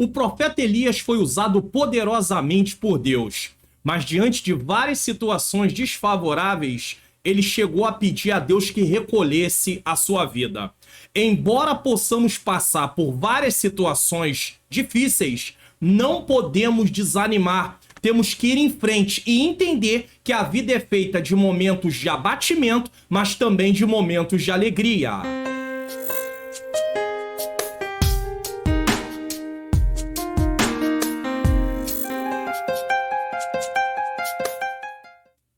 o profeta Elias foi usado poderosamente por Deus, mas diante de várias situações desfavoráveis, ele chegou a pedir a Deus que recolhesse a sua vida. Embora possamos passar por várias situações difíceis, não podemos desanimar. Temos que ir em frente e entender que a vida é feita de momentos de abatimento, mas também de momentos de alegria.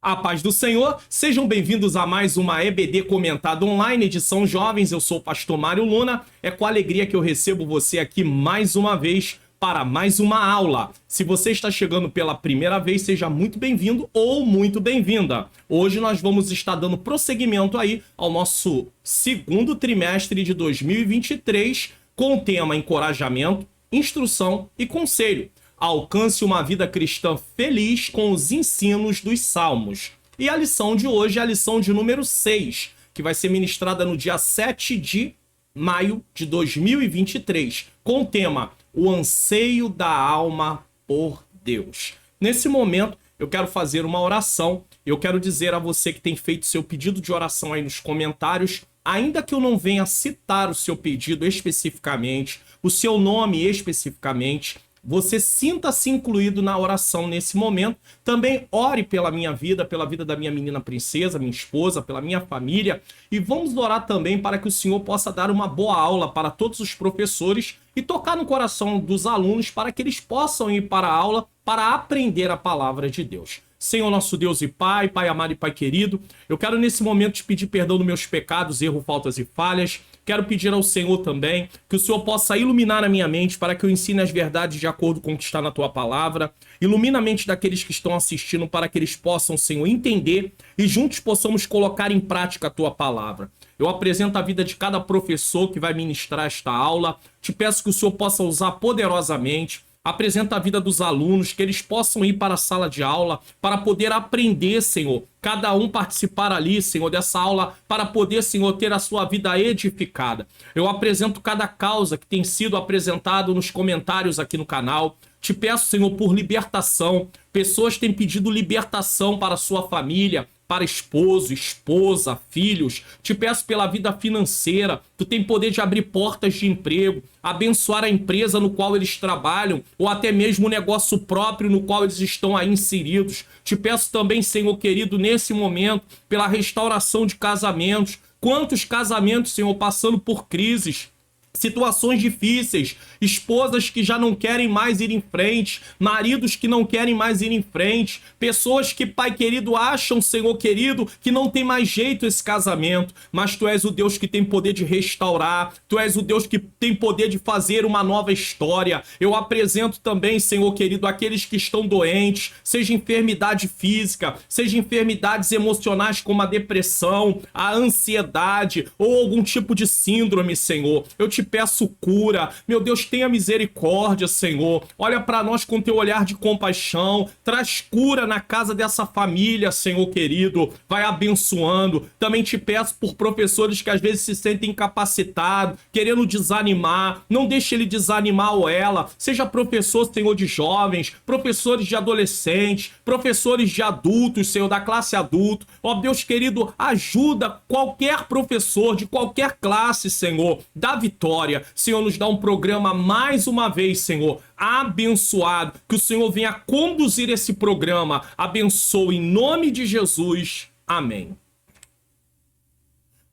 A paz do Senhor, sejam bem-vindos a mais uma EBD Comentado Online, edição Jovens. Eu sou o pastor Mário Luna. É com alegria que eu recebo você aqui mais uma vez para mais uma aula. Se você está chegando pela primeira vez, seja muito bem-vindo ou muito bem-vinda. Hoje nós vamos estar dando prosseguimento aí ao nosso segundo trimestre de 2023 com o tema Encorajamento, Instrução e Conselho. Alcance uma vida cristã feliz com os ensinos dos Salmos. E a lição de hoje é a lição de número 6, que vai ser ministrada no dia 7 de maio de 2023, com o tema O Anseio da Alma por Deus. Nesse momento, eu quero fazer uma oração. Eu quero dizer a você que tem feito seu pedido de oração aí nos comentários, ainda que eu não venha citar o seu pedido especificamente, o seu nome especificamente, você sinta-se incluído na oração nesse momento. Também ore pela minha vida, pela vida da minha menina princesa, minha esposa, pela minha família. E vamos orar também para que o Senhor possa dar uma boa aula para todos os professores e tocar no coração dos alunos para que eles possam ir para a aula para aprender a palavra de Deus. Senhor nosso Deus e Pai, Pai amado e Pai querido, eu quero nesse momento te pedir perdão dos meus pecados, erros, faltas e falhas. Quero pedir ao Senhor também que o Senhor possa iluminar a minha mente para que eu ensine as verdades de acordo com o que está na Tua Palavra. Ilumina a mente daqueles que estão assistindo para que eles possam, Senhor, entender e juntos possamos colocar em prática a Tua Palavra. Eu apresento a vida de cada professor que vai ministrar esta aula. Te peço que o Senhor possa usar poderosamente. Apresenta a vida dos alunos, que eles possam ir para a sala de aula para poder aprender, Senhor. Cada um participar ali, Senhor, dessa aula para poder, Senhor, ter a sua vida edificada. Eu apresento cada causa que tem sido apresentado nos comentários aqui no canal. Te peço, Senhor, por libertação. Pessoas têm pedido libertação para a sua família, para esposo, esposa, filhos. Te peço pela vida financeira. Tu tem poder de abrir portas de emprego, abençoar a empresa no qual eles trabalham, ou até mesmo o negócio próprio no qual eles estão aí inseridos. Te peço também, Senhor querido, nesse momento, pela restauração de casamentos. Quantos casamentos, Senhor, passando por crises, situações difíceis, esposas que já não querem mais ir em frente, maridos que não querem mais ir em frente, pessoas que, Pai querido, acham, Senhor querido, que não tem mais jeito esse casamento, mas Tu és o Deus que tem poder de restaurar, Tu és o Deus que tem poder de fazer uma nova história. Eu apresento também, Senhor querido, aqueles que estão doentes, seja enfermidade física, seja enfermidades emocionais como a depressão, a ansiedade ou algum tipo de síndrome, Senhor. Eu te peço cura. Meu Deus, tenha misericórdia, Senhor. Olha para nós com teu olhar de compaixão. Traz cura na casa dessa família, Senhor querido. Vai abençoando. Também te peço por professores que às vezes se sentem incapacitados, querendo desanimar. Não deixe ele desanimar ou ela. Seja professor, Senhor, de jovens, professores de adolescentes, professores de adultos, Senhor, da classe adulto. Ó Deus querido, ajuda qualquer professor de qualquer classe, Senhor, da vitória. Senhor, nos dá um programa mais uma vez, Senhor, abençoado. Que o Senhor venha conduzir esse programa. Abençoe em nome de Jesus. Amém.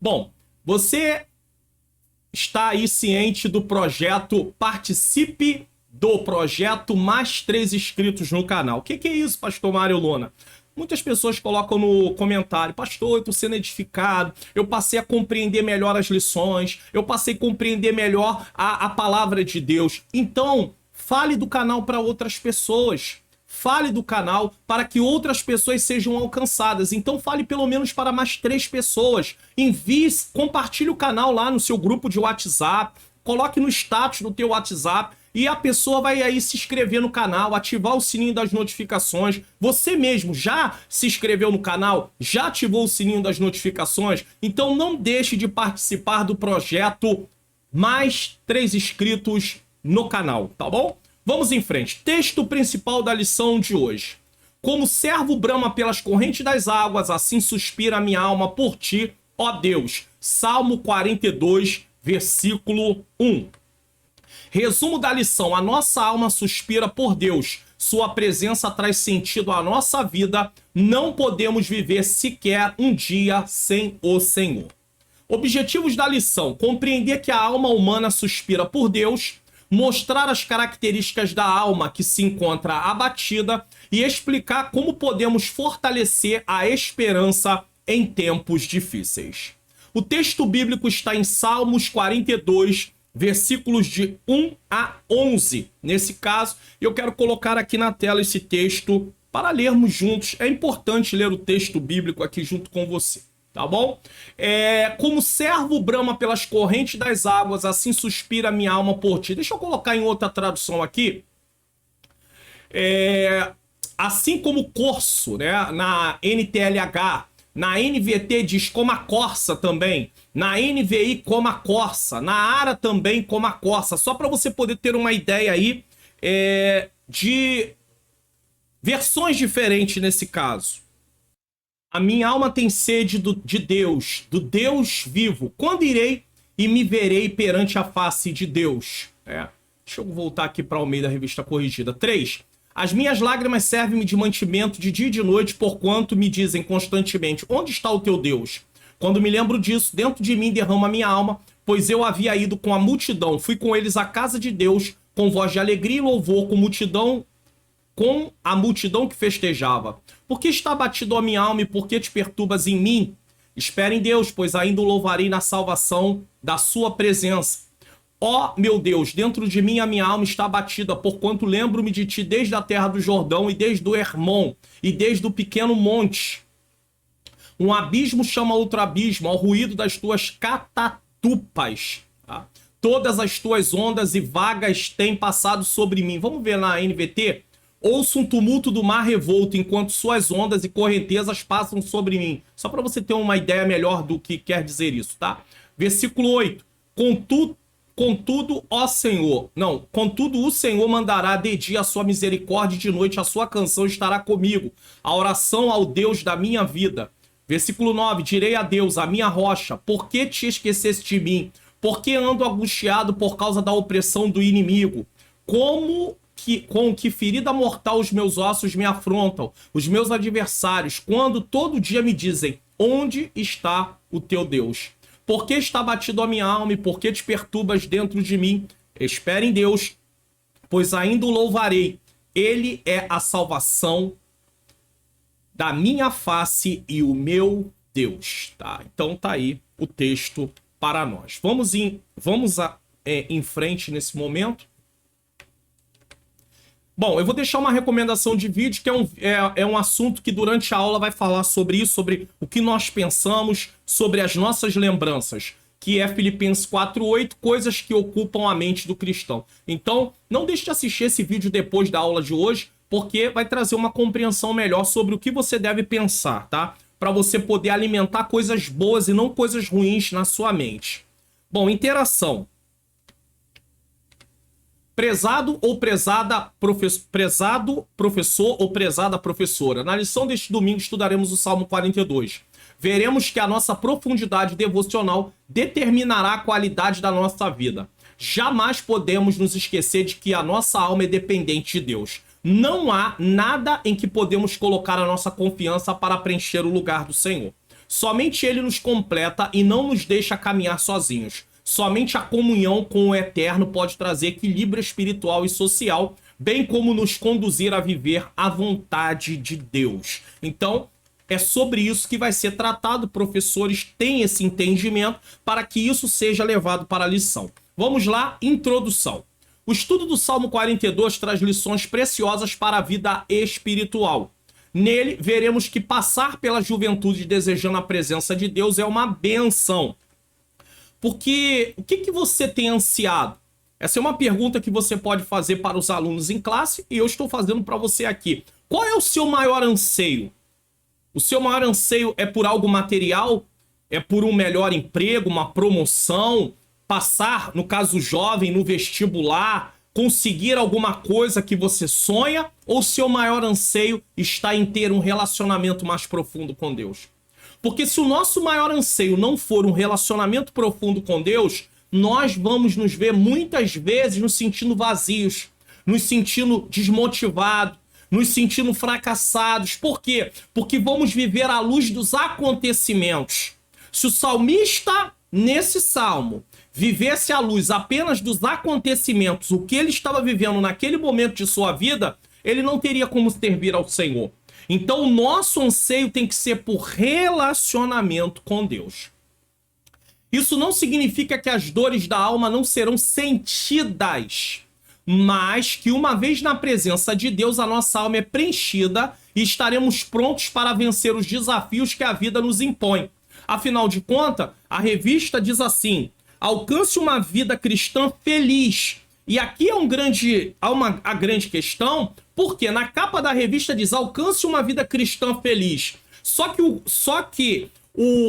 Bom, você está aí ciente do projeto? Participe do projeto Mais 3 inscritos no canal. O que é isso, pastor Mário Luna? Muitas pessoas colocam no comentário: pastor, eu estou sendo edificado, eu passei a compreender melhor as lições, eu passei a compreender melhor a palavra de Deus. Então, fale do canal para outras pessoas. Fale do canal para que outras pessoas sejam alcançadas. Então fale pelo menos para mais 3 pessoas. Envie, compartilhe o canal lá no seu grupo de WhatsApp, coloque no status do teu WhatsApp. E a pessoa vai aí se inscrever no canal, ativar o sininho das notificações. Você mesmo já se inscreveu no canal? Já ativou o sininho das notificações? Então não deixe de participar do projeto Mais 3 inscritos no canal, tá bom? Vamos em frente. Texto principal da lição de hoje. Como servo brama pelas correntes das águas, assim suspira a minha alma por ti, ó Deus. Salmo 42, versículo 1. Resumo da lição. A nossa alma suspira por Deus. Sua presença traz sentido à nossa vida. Não podemos viver sequer um dia sem o Senhor. Objetivos da lição: compreender que a alma humana suspira por Deus, mostrar as características da alma que se encontra abatida e explicar como podemos fortalecer a esperança em tempos difíceis. O texto bíblico está em Salmos 42, versículos de 1 a 11. Nesse caso, eu quero colocar aqui na tela esse texto para lermos juntos. É importante ler o texto bíblico aqui junto com você, tá bom? Como servo brama pelas correntes das águas, assim suspira minha alma por ti. Deixa eu colocar em outra tradução aqui. Assim como corso, né? Na NTLH, na NVT diz como a corça também, na NVI como a corça, na ARA também como a corça, só para você poder ter uma ideia aí de versões diferentes nesse caso. A minha alma tem sede de Deus, do Deus vivo. Quando irei e me verei perante a face de Deus? Deixa eu voltar aqui para o meio da revista corrigida. 3. As minhas lágrimas servem-me de mantimento de dia e de noite, porquanto me dizem constantemente, onde está o teu Deus? Quando me lembro disso, dentro de mim derrama a minha alma, pois eu havia ido com a multidão, fui com eles à casa de Deus, com voz de alegria e louvor, com a multidão que festejava. Por que está abatido a minha alma e por que te perturbas em mim? Espere em Deus, pois ainda o louvarei na salvação da sua presença. Ó meu Deus, dentro de mim a minha alma está abatida, porquanto lembro-me de ti desde a terra do Jordão e desde o Hermon e desde o pequeno monte. Um abismo chama outro abismo, ao ruído das tuas catatupas. Tá? Todas as tuas ondas e vagas têm passado sobre mim. Vamos ver na NVT? Ouço um tumulto do mar revolto, enquanto suas ondas e correntezas passam sobre mim. Só para você ter uma ideia melhor do que quer dizer isso, tá? Versículo 8. Contudo, o Senhor mandará de dia a sua misericórdia e de noite a sua canção estará comigo. A oração ao Deus da minha vida. Versículo 9. Direi a Deus, a minha rocha, por que te esqueceste de mim? Por que ando angustiado por causa da opressão do inimigo? Com que ferida mortal os meus ossos me afrontam, os meus adversários, quando todo dia me dizem, onde está o teu Deus? Por que está batido a minha alma e por que te perturbas dentro de mim? Espere em Deus, pois ainda o louvarei. Ele é a salvação da minha face e o meu Deus. Tá? Então tá aí o texto para nós. Vamos em frente nesse momento. Bom, eu vou deixar uma recomendação de vídeo, que é um assunto que durante a aula vai falar sobre isso, sobre o que nós pensamos, sobre as nossas lembranças, que é Filipenses 4:8, coisas que ocupam a mente do cristão. Então, não deixe de assistir esse vídeo depois da aula de hoje, porque vai trazer uma compreensão melhor sobre o que você deve pensar, tá? Para você poder alimentar coisas boas e não coisas ruins na sua mente. Bom, interação. Prezado ou prezada prezado professor ou prezada professora. Na lição deste domingo estudaremos o Salmo 42. Veremos que a nossa profundidade devocional determinará a qualidade da nossa vida. Jamais podemos nos esquecer de que a nossa alma é dependente de Deus. Não há nada em que podemos colocar a nossa confiança para preencher o lugar do Senhor. Somente Ele nos completa e não nos deixa caminhar sozinhos. Somente a comunhão com o Eterno pode trazer equilíbrio espiritual e social, bem como nos conduzir a viver a vontade de Deus. Então, é sobre isso que vai ser tratado. Professores têm esse entendimento para que isso seja levado para a lição. Vamos lá, introdução. O estudo do Salmo 42 traz lições preciosas para a vida espiritual. Nele, veremos que passar pela juventude desejando a presença de Deus é uma bênção. Porque o que você tem ansiado? Essa é uma pergunta que você pode fazer para os alunos em classe e eu estou fazendo para você aqui. Qual é o seu maior anseio? O seu maior anseio é por algo material? É por um melhor emprego, uma promoção? Passar, no caso jovem, no vestibular? conseguir alguma coisa que você sonha, ou seu maior anseio está em ter um relacionamento mais profundo com Deus? Porque se o nosso maior anseio não for um relacionamento profundo com Deus, nós vamos nos ver muitas vezes nos sentindo vazios, nos sentindo desmotivados, nos sentindo fracassados. Por quê? Porque vamos viver à luz dos acontecimentos. Se o salmista, nesse salmo, vivesse à luz apenas dos acontecimentos, o que ele estava vivendo naquele momento de sua vida, ele não teria como servir ao Senhor. Então o nosso anseio tem que ser por relacionamento com Deus. Isso não significa que as dores da alma não serão sentidas, mas que uma vez na presença de Deus, a nossa alma é preenchida e estaremos prontos para vencer os desafios que a vida nos impõe. Afinal de contas, a revista diz assim: alcance uma vida cristã feliz. E aqui há uma grande questão, porque na capa da revista diz alcance uma vida cristã feliz. Só que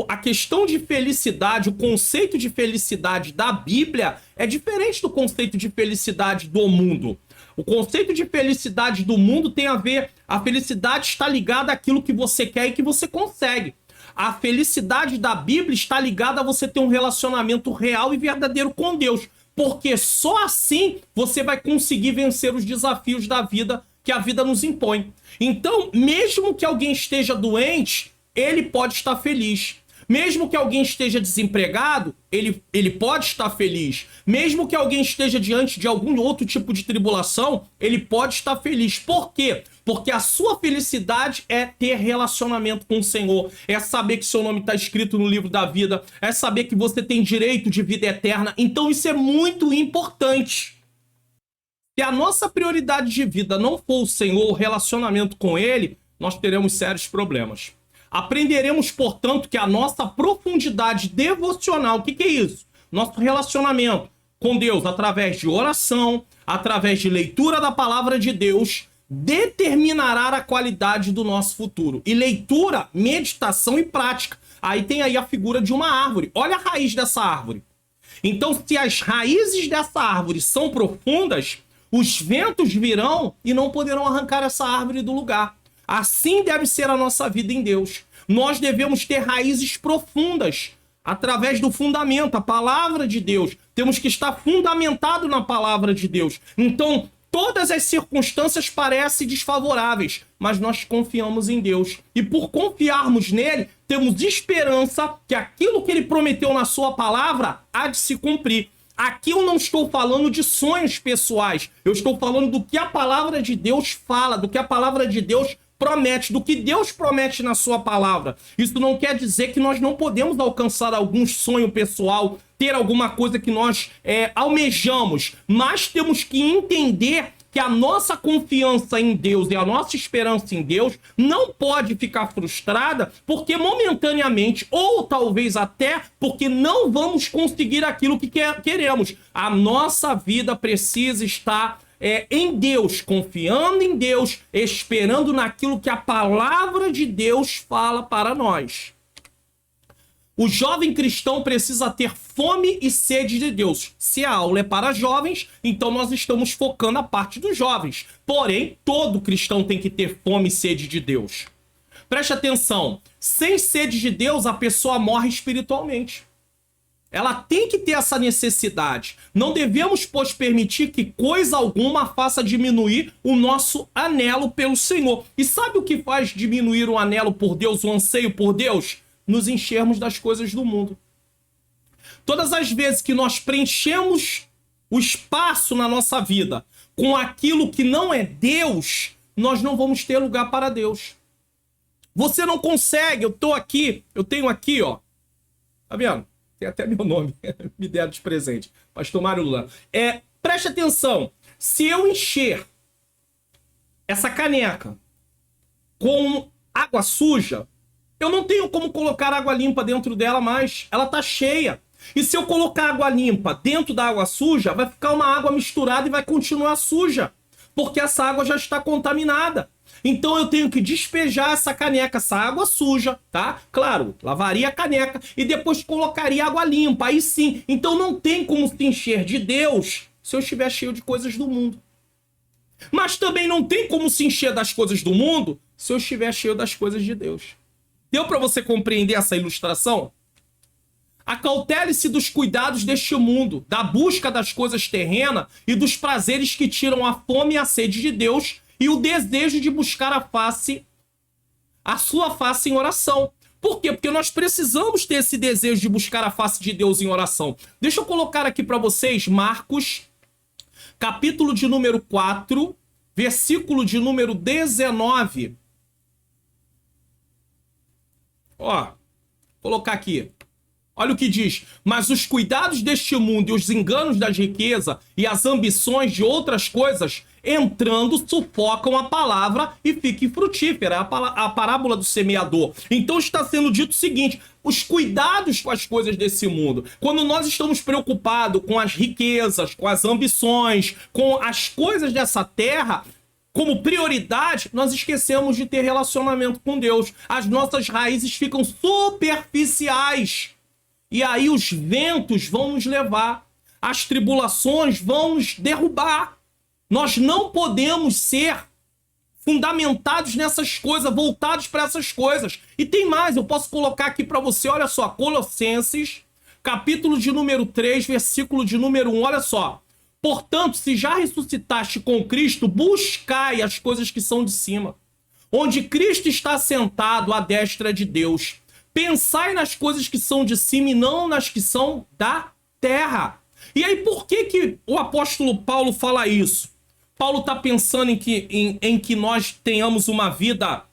a questão de felicidade, o conceito de felicidade da Bíblia é diferente do conceito de felicidade do mundo. O conceito de felicidade do mundo tem a ver, a felicidade está ligada àquilo que você quer e que você consegue. A felicidade da Bíblia está ligada a você ter um relacionamento real e verdadeiro com Deus, porque só assim você vai conseguir vencer os desafios da vida que a vida nos impõe. Então, mesmo que alguém esteja doente, ele pode estar feliz. Mesmo que alguém esteja desempregado, ele pode estar feliz. Mesmo que alguém esteja diante de algum outro tipo de tribulação, ele pode estar feliz. Por quê? Porque a sua felicidade é ter relacionamento com o Senhor. É saber que seu nome está escrito no livro da vida. É saber que você tem direito de vida eterna. Então isso é muito importante. Se a nossa prioridade de vida não for o Senhor, o relacionamento com Ele, nós teremos sérios problemas. Aprenderemos, portanto, que a nossa profundidade devocional, o que é isso? Nosso relacionamento com Deus através de oração, através de leitura da palavra de Deus, determinará a qualidade do nosso futuro. E leitura, meditação e prática. Aí tem aí a figura de uma árvore. Olha a raiz dessa árvore. Então, se as raízes dessa árvore são profundas, os ventos virão e não poderão arrancar essa árvore do lugar. Assim deve ser a nossa vida em Deus. Nós devemos ter raízes profundas através do fundamento, a palavra de Deus. Temos que estar fundamentado na palavra de Deus. Então, todas as circunstâncias parecem desfavoráveis, mas nós confiamos em Deus. E por confiarmos nele, temos esperança que aquilo que ele prometeu na sua palavra há de se cumprir. Aqui eu não estou falando de sonhos pessoais. Eu estou falando do que a palavra de Deus fala, do que a palavra de Deus promete, do que Deus promete na sua palavra. Isso não quer dizer que nós não podemos alcançar algum sonho pessoal, ter alguma coisa que nós almejamos, mas temos que entender que a nossa confiança em Deus e a nossa esperança em Deus não pode ficar frustrada porque momentaneamente, ou talvez até porque não vamos conseguir aquilo que queremos. A nossa vida precisa estar em Deus, confiando em Deus, esperando naquilo que a palavra de Deus fala para nós. O jovem cristão precisa ter fome e sede de Deus. Se a aula é para jovens, então nós estamos focando a parte dos jovens. Porém, todo cristão tem que ter fome e sede de Deus. Preste atenção, sem sede de Deus, a pessoa morre espiritualmente. Ela tem que ter essa necessidade. Não devemos, pois, permitir que coisa alguma faça diminuir o nosso anelo pelo Senhor. E sabe o que faz diminuir o anelo por Deus, o anseio por Deus? Nos enchermos das coisas do mundo. Todas as vezes que nós preenchemos o espaço na nossa vida com aquilo que não é Deus, nós não vamos ter lugar para Deus. Você não consegue, eu tenho aqui, ó. Tá vendo? Tem até meu nome, me deram de presente. Pastor Mário Lula. Preste atenção, se eu encher essa caneca com água suja, eu não tenho como colocar água limpa dentro dela mais. Ela tá cheia. E se eu colocar água limpa dentro da água suja, vai ficar uma água misturada e vai continuar suja. Porque essa água já está contaminada. Então eu tenho que despejar essa caneca, essa água suja, tá? Claro, lavaria a caneca e depois colocaria água limpa. Aí sim. Então não tem como se encher de Deus se eu estiver cheio de coisas do mundo. Mas também não tem como se encher das coisas do mundo se eu estiver cheio das coisas de Deus. Deu para você compreender essa ilustração? Acautele-se dos cuidados deste mundo, da busca das coisas terrenas e dos prazeres que tiram a fome e a sede de Deus e o desejo de buscar a sua face em oração. Por quê? Porque nós precisamos ter esse desejo de buscar a face de Deus em oração. Deixa eu colocar aqui para vocês Marcos, capítulo de número 4, versículo de número 19. Ó, colocar aqui. Olha o que diz: mas os cuidados deste mundo e os enganos das riquezas e as ambições de outras coisas, entrando, sufocam a palavra e fica infrutífera. A parábola do semeador. Então está sendo dito o seguinte: os cuidados com as coisas desse mundo. Quando nós estamos preocupados com as riquezas, com as ambições, com as coisas dessa terra, como prioridade, nós esquecemos de ter relacionamento com Deus. As nossas raízes ficam superficiais. E aí os ventos vão nos levar, as tribulações vão nos derrubar. Nós não podemos ser fundamentados nessas coisas, voltados para essas coisas. E tem mais, eu posso colocar aqui para você, olha só, Colossenses, capítulo de número 3, versículo de número 1, olha só. Portanto, se já ressuscitaste com Cristo, buscai as coisas que são de cima, onde Cristo está sentado à destra de Deus. Pensai nas coisas que são de cima e não nas que são da terra. E aí, por que o apóstolo Paulo fala isso? Paulo está pensando em que nós tenhamos uma vida,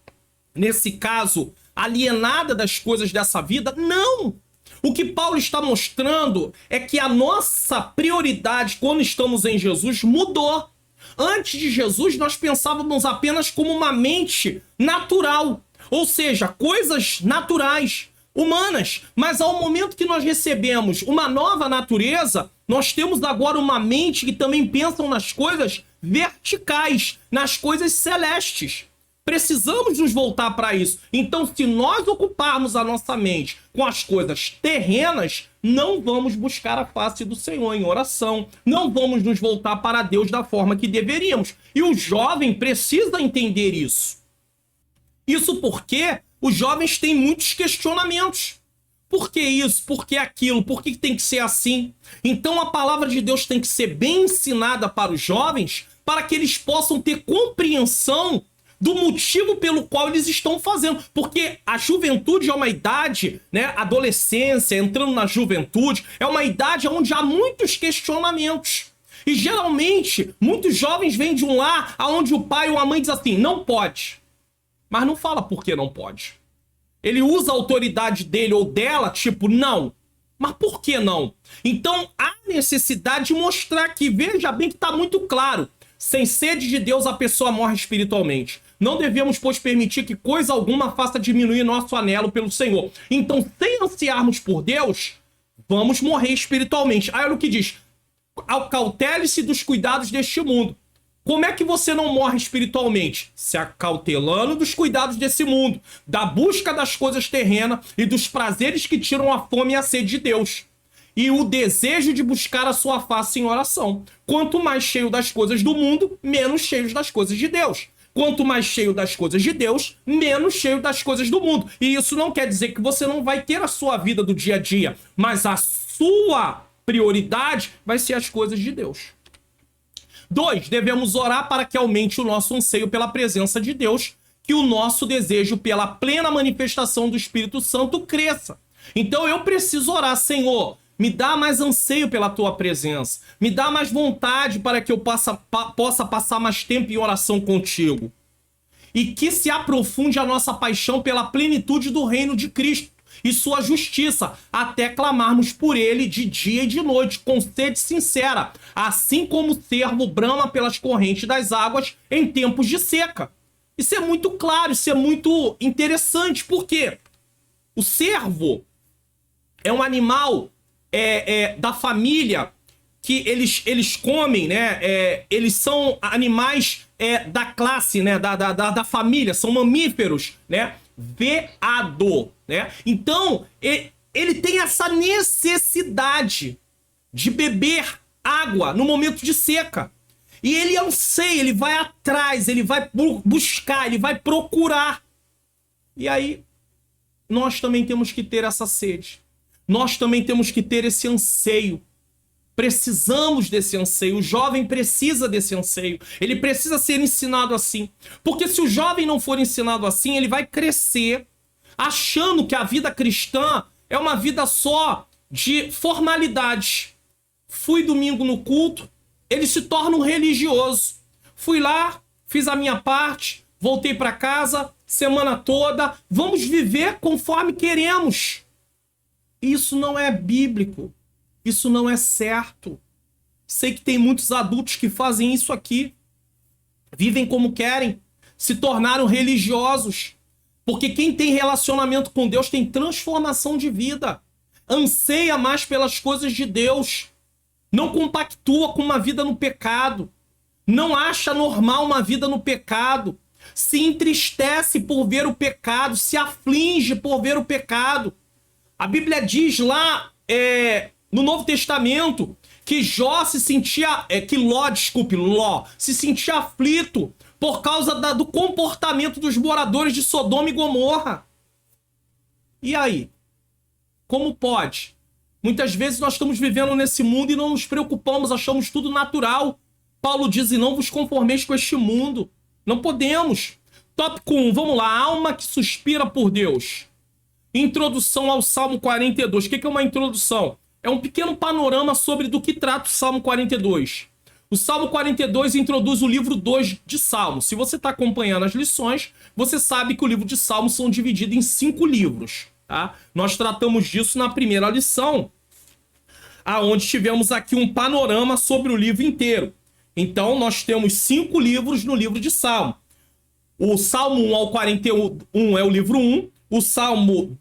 nesse caso, alienada das coisas dessa vida? Não! O que Paulo está mostrando é que a nossa prioridade quando estamos em Jesus mudou. Antes de Jesus, nós pensávamos apenas como uma mente natural. Ou seja, coisas naturais, humanas. Mas ao momento que nós recebemos uma nova natureza, nós temos agora uma mente que também pensa nas coisas verticais, nas coisas celestes. Precisamos nos voltar para isso. Então, se nós ocuparmos a nossa mente com as coisas terrenas, não vamos buscar a face do Senhor em oração. Não vamos nos voltar para Deus da forma que deveríamos. E o jovem precisa entender isso. Isso porque os jovens têm muitos questionamentos. Por que isso? Por que aquilo? Por que tem que ser assim? Então a palavra de Deus tem que ser bem ensinada para os jovens, para que eles possam ter compreensão do motivo pelo qual eles estão fazendo. Porque a juventude é uma idade, né? Adolescência, entrando na juventude, é uma idade onde há muitos questionamentos. E geralmente, muitos jovens vêm de um lar onde o pai ou a mãe diz assim, não pode. Mas não fala por que não pode. Ele usa a autoridade dele ou dela, tipo, não. Mas por que não? Então, há necessidade de mostrar que, veja bem que está muito claro, sem sede de Deus a pessoa morre espiritualmente. Não devemos, pois, permitir que coisa alguma faça diminuir nosso anelo pelo Senhor. Então, sem ansiarmos por Deus, vamos morrer espiritualmente. Aí olha o que diz, acautele-se dos cuidados deste mundo. Como é que você não morre espiritualmente? Se acautelando dos cuidados desse mundo, da busca das coisas terrenas e dos prazeres que tiram a fome e a sede de Deus. E o desejo de buscar a sua face em oração. Quanto mais cheio das coisas do mundo, menos cheio das coisas de Deus. Quanto mais cheio das coisas de Deus, menos cheio das coisas do mundo. E isso não quer dizer que você não vai ter a sua vida do dia a dia, mas a sua prioridade vai ser as coisas de Deus. 2, devemos orar para que aumente o nosso anseio pela presença de Deus, que o nosso desejo pela plena manifestação do Espírito Santo cresça. Então eu preciso orar, Senhor, me dá mais anseio pela tua presença, me dá mais vontade para que eu possa passar mais tempo em oração contigo. E que se aprofunde a nossa paixão pela plenitude do reino de Cristo e sua justiça, até clamarmos por ele de dia e de noite, com sede sincera, assim como o servo brama pelas correntes das águas em tempos de seca. Isso é muito claro, isso é muito interessante, porque o servo é um animal da família que eles comem, né? Eles são animais da classe, né? Da família, são mamíferos, né? Veado, né? Então, ele tem essa necessidade de beber água no momento de seca. E ele anseia, ele vai atrás, ele vai buscar, ele vai procurar. E aí, nós também temos que ter essa sede. Nós também temos que ter esse anseio. Precisamos desse anseio. O jovem precisa desse anseio. Ele precisa ser ensinado assim. Porque se o jovem não for ensinado assim, ele vai crescer achando que a vida cristã é uma vida só de formalidades. Fui domingo no culto, ele se torna um religioso. Fui lá, fiz a minha parte, voltei para casa, semana toda, vamos viver conforme queremos. Isso não é bíblico. Isso não é certo. Sei que tem muitos adultos que fazem isso aqui. Vivem como querem. Se tornaram religiosos. Porque quem tem relacionamento com Deus tem transformação de vida. Anseia mais pelas coisas de Deus. Não compactua com uma vida no pecado. Não acha normal uma vida no pecado. Se entristece por ver o pecado. Se aflige por ver o pecado. A Bíblia diz lá no Novo Testamento que Ló se sentia aflito por causa do comportamento dos moradores de Sodoma e Gomorra. E aí? Como pode? Muitas vezes nós estamos vivendo nesse mundo e não nos preocupamos, achamos tudo natural. Paulo diz, e não vos conformeis com este mundo. Não podemos. Tópico 1, vamos lá. Alma que suspira por Deus. Introdução ao Salmo 42. O que é uma introdução? É um pequeno panorama sobre do que trata o Salmo 42. O Salmo 42 introduz o livro 2 de Salmos. Se você está acompanhando as lições, você sabe que o livro de Salmos são divididos em 5 livros. Tá? Nós tratamos disso na primeira lição, aonde tivemos aqui um panorama sobre o livro inteiro. Então, nós temos 5 livros no livro de Salmo. O Salmo 1 ao 41 é o livro 1. O Salmo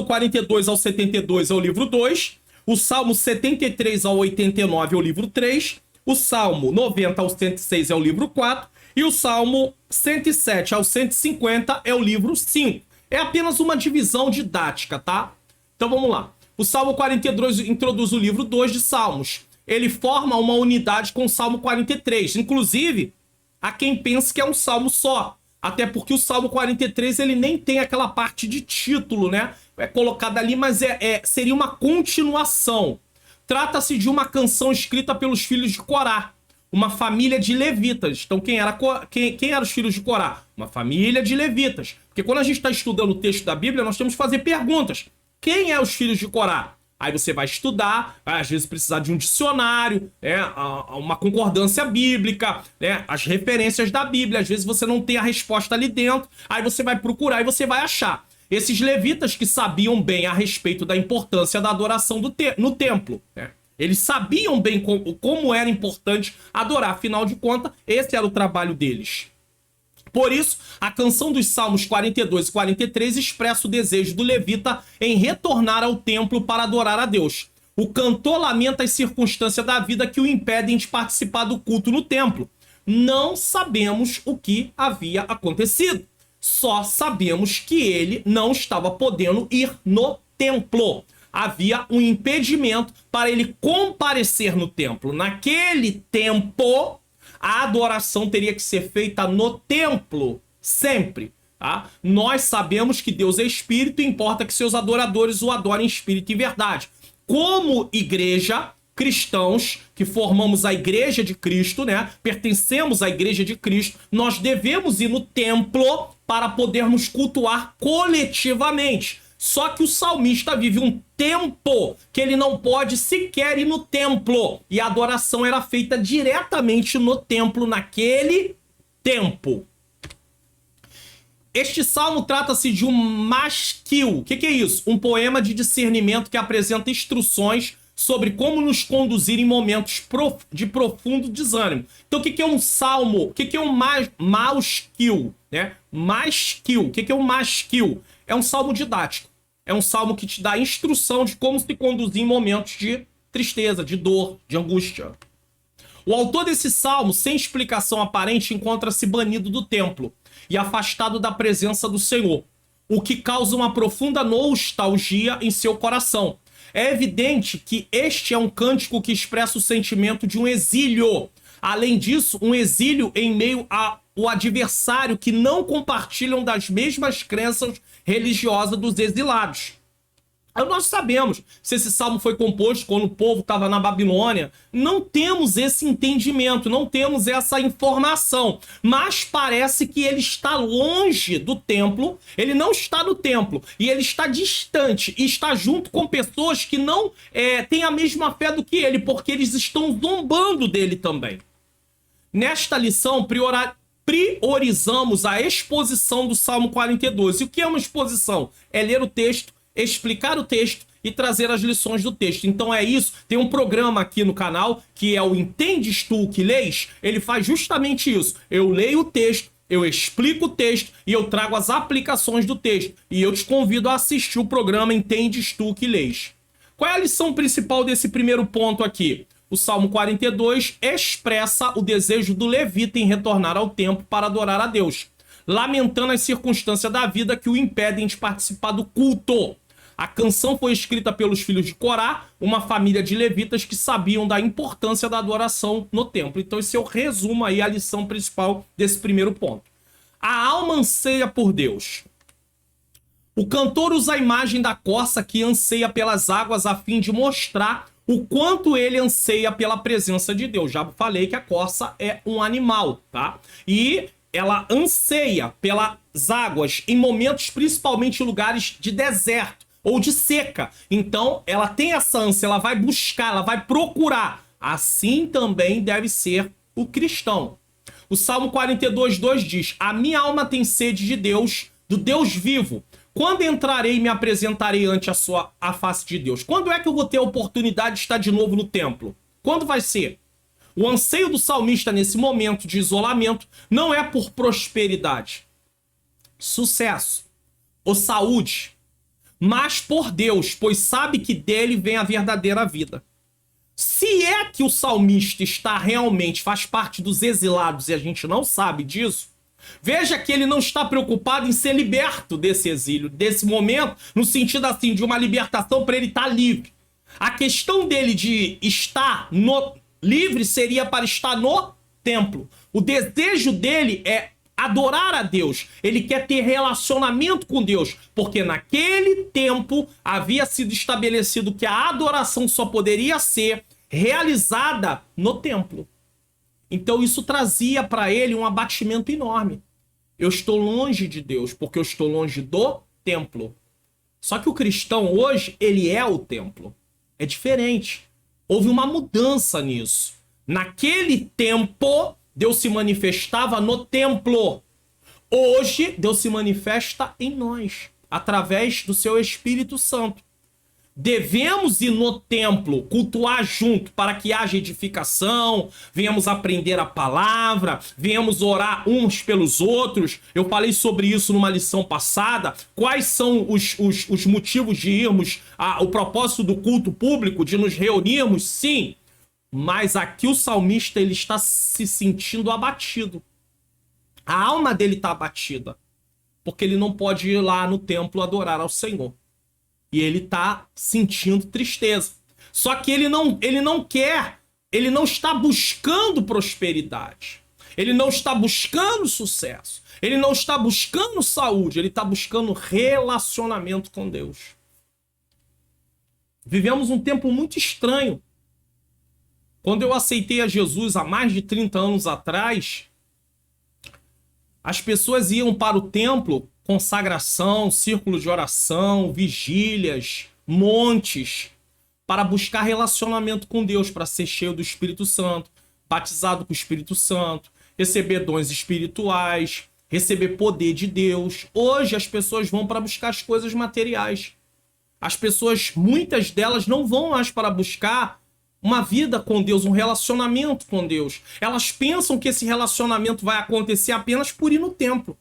42 ao 72 é o livro 2. O Salmo 73 ao 89 é o livro 3. O Salmo 90 ao 106 é o livro 4. E o Salmo 107 ao 150 é o livro 5. É apenas uma divisão didática, tá? Então vamos lá. O Salmo 42 introduz o livro 2 de Salmos. Ele forma uma unidade com o Salmo 43. Inclusive, há quem pense que é um salmo só. Até porque o Salmo 43 ele nem tem aquela parte de título, né? É colocada ali, mas seria uma continuação. Trata-se de uma canção escrita pelos filhos de Corá, uma família de levitas. Então quem eram os filhos de Corá? Uma família de levitas. Porque quando a gente está estudando o texto da Bíblia, nós temos que fazer perguntas. Quem é os filhos de Corá? Aí você vai estudar, vai às vezes precisar de um dicionário, uma concordância bíblica, as referências da Bíblia. Às vezes você não tem a resposta ali dentro, aí você vai procurar e você vai achar. Esses levitas que sabiam bem a respeito da importância da adoração no templo. Eles sabiam bem como era importante adorar, afinal de contas, esse era o trabalho deles. Por isso, a canção dos Salmos 42 e 43 expressa o desejo do levita em retornar ao templo para adorar a Deus. O cantor lamenta as circunstâncias da vida que o impedem de participar do culto no templo. Não sabemos o que havia acontecido. Só sabemos que ele não estava podendo ir no templo. Havia um impedimento para ele comparecer no templo. Naquele tempo, a adoração teria que ser feita no templo, sempre. Tá? Nós sabemos que Deus é espírito e importa que seus adoradores o adorem em espírito e verdade. Como igreja, cristãos que formamos a igreja de Cristo, pertencemos à igreja de Cristo, nós devemos ir no templo para podermos cultuar coletivamente. Só que o salmista vive um tempo que ele não pode sequer ir no templo. E a adoração era feita diretamente no templo naquele tempo. Este salmo trata-se de um masquil. O que é isso? Um poema de discernimento que apresenta instruções sobre como nos conduzir em momentos de profundo desânimo. Então o que é um salmo? O que é um masquil? Masquil. O que é um masquil? É um salmo didático. É um salmo que te dá instrução de como se conduzir em momentos de tristeza, de dor, de angústia. O autor desse salmo, sem explicação aparente, encontra-se banido do templo e afastado da presença do Senhor, o que causa uma profunda nostalgia em seu coração. É evidente que este é um cântico que expressa o sentimento de um exílio. Além disso, um exílio em meio ao adversário que não compartilham das mesmas crenças religiosas dos exilados. Nós sabemos se esse salmo foi composto quando o povo estava na Babilônia. Não temos esse entendimento, não temos essa informação. Mas parece que ele está longe do templo, ele não está no templo, e ele está distante, e está junto com pessoas que não têm a mesma fé do que ele, porque eles estão zombando dele também. Nesta lição, priorizamos a exposição do Salmo 42. E o que é uma exposição? É ler o texto, explicar o texto e trazer as lições do texto. Então é isso. Tem um programa aqui no canal que é o Entendes Tu que Lês. Ele faz justamente isso. Eu leio o texto, eu explico o texto e eu trago as aplicações do texto. E eu te convido a assistir o programa Entendes Tu que Lês. Qual é a lição principal desse primeiro ponto aqui? O Salmo 42 expressa o desejo do levita em retornar ao templo para adorar a Deus, lamentando as circunstâncias da vida que o impedem de participar do culto. A canção foi escrita pelos filhos de Corá, uma família de levitas que sabiam da importância da adoração no templo. Então esse é o resumo aí, a lição principal desse primeiro ponto. A alma anseia por Deus. O cantor usa a imagem da corça que anseia pelas águas a fim de mostrar o quanto ele anseia pela presença de Deus. Já falei que a corça é um animal, tá? E ela anseia pelas águas em momentos, principalmente em lugares de deserto ou de seca. Então, ela tem essa ânsia, ela vai buscar, ela vai procurar. Assim também deve ser o cristão. O Salmo 42:2 diz: a minha alma tem sede de Deus, do Deus vivo. Quando entrarei e me apresentarei ante a face de Deus? Quando é que eu vou ter a oportunidade de estar de novo no templo? Quando vai ser? O anseio do salmista nesse momento de isolamento não é por prosperidade, sucesso ou saúde, mas por Deus, pois sabe que dele vem a verdadeira vida. Se é que o salmista faz parte dos exilados e a gente não sabe disso, veja que ele não está preocupado em ser liberto desse exílio, desse momento, no sentido assim, de uma libertação para ele estar livre. A questão dele de estar livre seria para estar no templo. O desejo dele é adorar a Deus. Ele quer ter relacionamento com Deus, porque naquele tempo havia sido estabelecido que a adoração só poderia ser realizada no templo. Então isso trazia para ele um abatimento enorme. Eu estou longe de Deus, porque eu estou longe do templo. Só que o cristão hoje, ele é o templo. É diferente. Houve uma mudança nisso. Naquele tempo, Deus se manifestava no templo. Hoje, Deus se manifesta em nós, através do seu Espírito Santo. Devemos ir no templo, cultuar junto, para que haja edificação, venhamos aprender a palavra, venhamos orar uns pelos outros. Eu falei sobre isso numa lição passada. Quais são os motivos de irmos, o propósito do culto público, de nos reunirmos? Sim, mas aqui o salmista ele está se sentindo abatido. A alma dele está abatida, porque ele não pode ir lá no templo adorar ao Senhor. E ele está sentindo tristeza. Só que ele não quer, ele não está buscando prosperidade. Ele não está buscando sucesso. Ele não está buscando saúde. Ele está buscando relacionamento com Deus. Vivemos um tempo muito estranho. Quando eu aceitei a Jesus há mais de 30 anos atrás, as pessoas iam para o templo, consagração, círculo de oração, vigílias, montes, para buscar relacionamento com Deus, para ser cheio do Espírito Santo, batizado com o Espírito Santo, receber dons espirituais, receber poder de Deus. Hoje as pessoas vão para buscar as coisas materiais. As pessoas, muitas delas, não vão mais para buscar uma vida com Deus, um relacionamento com Deus. Elas pensam que esse relacionamento vai acontecer apenas por ir no templo.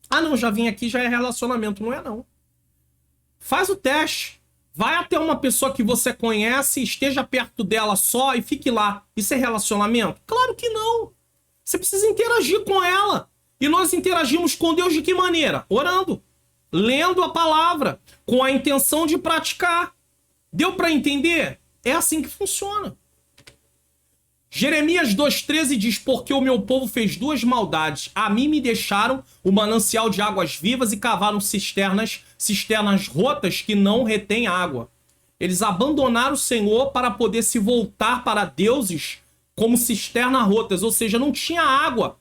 Ah, não, já vim aqui, já é relacionamento. Não é, não. Faz o teste. Vai até uma pessoa que você conhece, esteja perto dela só e fique lá. Isso é relacionamento? Claro que não. Você precisa interagir com ela. E nós interagimos com Deus de que maneira? Orando. Lendo a palavra. Com a intenção de praticar. Deu para entender? É assim que funciona. Jeremias 2,13 diz: porque o meu povo fez duas maldades. A mim me deixaram o manancial de águas vivas e cavaram cisternas rotas que não retêm água. Eles abandonaram o Senhor para poder se voltar para deuses como cisternas rotas, ou seja, não tinha água,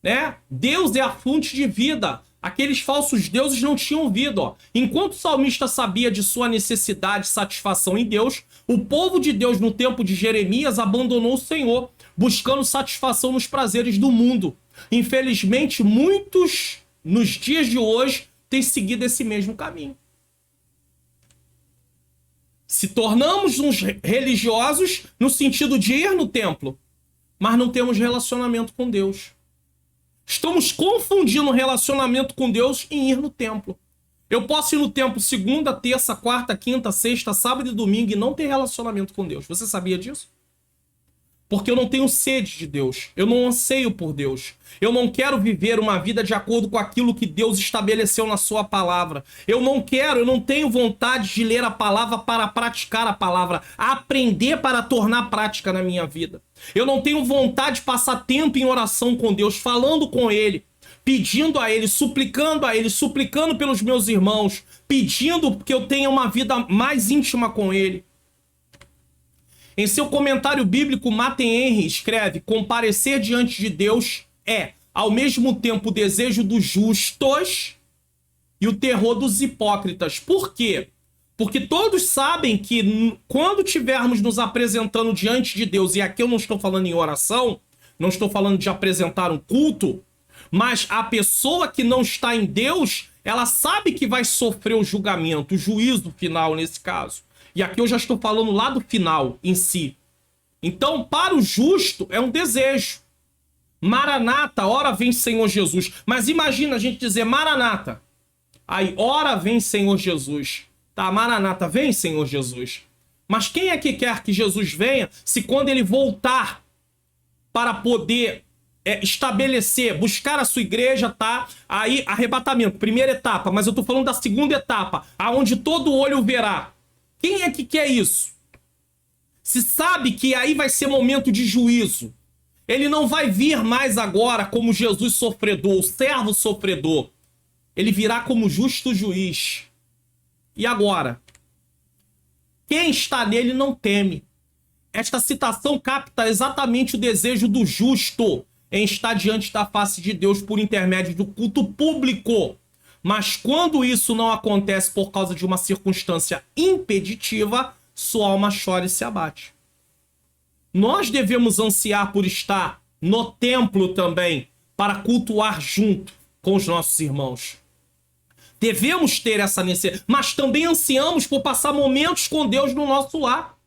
né? Deus é a fonte de vida. Aqueles falsos deuses não tinham vida, ó. Enquanto o salmista sabia de sua necessidade e satisfação em Deus, o povo de Deus no tempo de Jeremias abandonou o Senhor, buscando satisfação nos prazeres do mundo. Infelizmente, muitos nos dias de hoje têm seguido esse mesmo caminho. Se tornamos uns religiosos no sentido de ir no templo, mas não temos relacionamento com Deus. Estamos confundindo relacionamento com Deus em ir no templo. Eu posso ir no templo segunda, terça, quarta, quinta, sexta, sábado e domingo e não ter relacionamento com Deus. Você sabia disso? Porque eu não tenho sede de Deus. Eu não anseio por Deus. Eu não quero viver uma vida de acordo com aquilo que Deus estabeleceu na sua palavra. Eu não tenho vontade de ler a palavra para praticar a palavra, aprender para tornar prática na minha vida. Eu não tenho vontade de passar tempo em oração com Deus, falando com Ele, pedindo a Ele, suplicando pelos meus irmãos, pedindo que eu tenha uma vida mais íntima com Ele. Em seu comentário bíblico, Matten Henry escreve: comparecer diante de Deus é, ao mesmo tempo, o desejo dos justos e o terror dos hipócritas. Por quê? Porque todos sabem que quando estivermos nos apresentando diante de Deus, e aqui eu não estou falando em oração, não estou falando de apresentar um culto, mas a pessoa que não está em Deus, ela sabe que vai sofrer o julgamento, o juízo final nesse caso. E aqui eu já estou falando lá do final em si. Então, para o justo, é um desejo. Maranata, ora vem Senhor Jesus. Mas imagina a gente dizer Maranata. Aí, ora vem Senhor Jesus. Tá, Maranata, vem Senhor Jesus. Mas quem é que quer que Jesus venha se quando ele voltar para poder estabelecer, buscar a sua igreja, tá? Aí, arrebatamento, primeira etapa. Mas eu tô falando da segunda etapa, aonde todo olho verá. Quem é que quer isso? Se sabe que aí vai ser momento de juízo. Ele não vai vir mais agora como Jesus sofredor, o servo sofredor. Ele virá como justo juiz. E agora? Quem está nele não teme. Esta citação capta exatamente o desejo do justo em estar diante da face de Deus por intermédio do culto público. Mas quando isso não acontece por causa de uma circunstância impeditiva, sua alma chora e se abate. Nós devemos ansiar por estar no templo também, para cultuar junto com os nossos irmãos. Devemos ter essa necessidade, mas também ansiamos por passar momentos com Deus no nosso lar,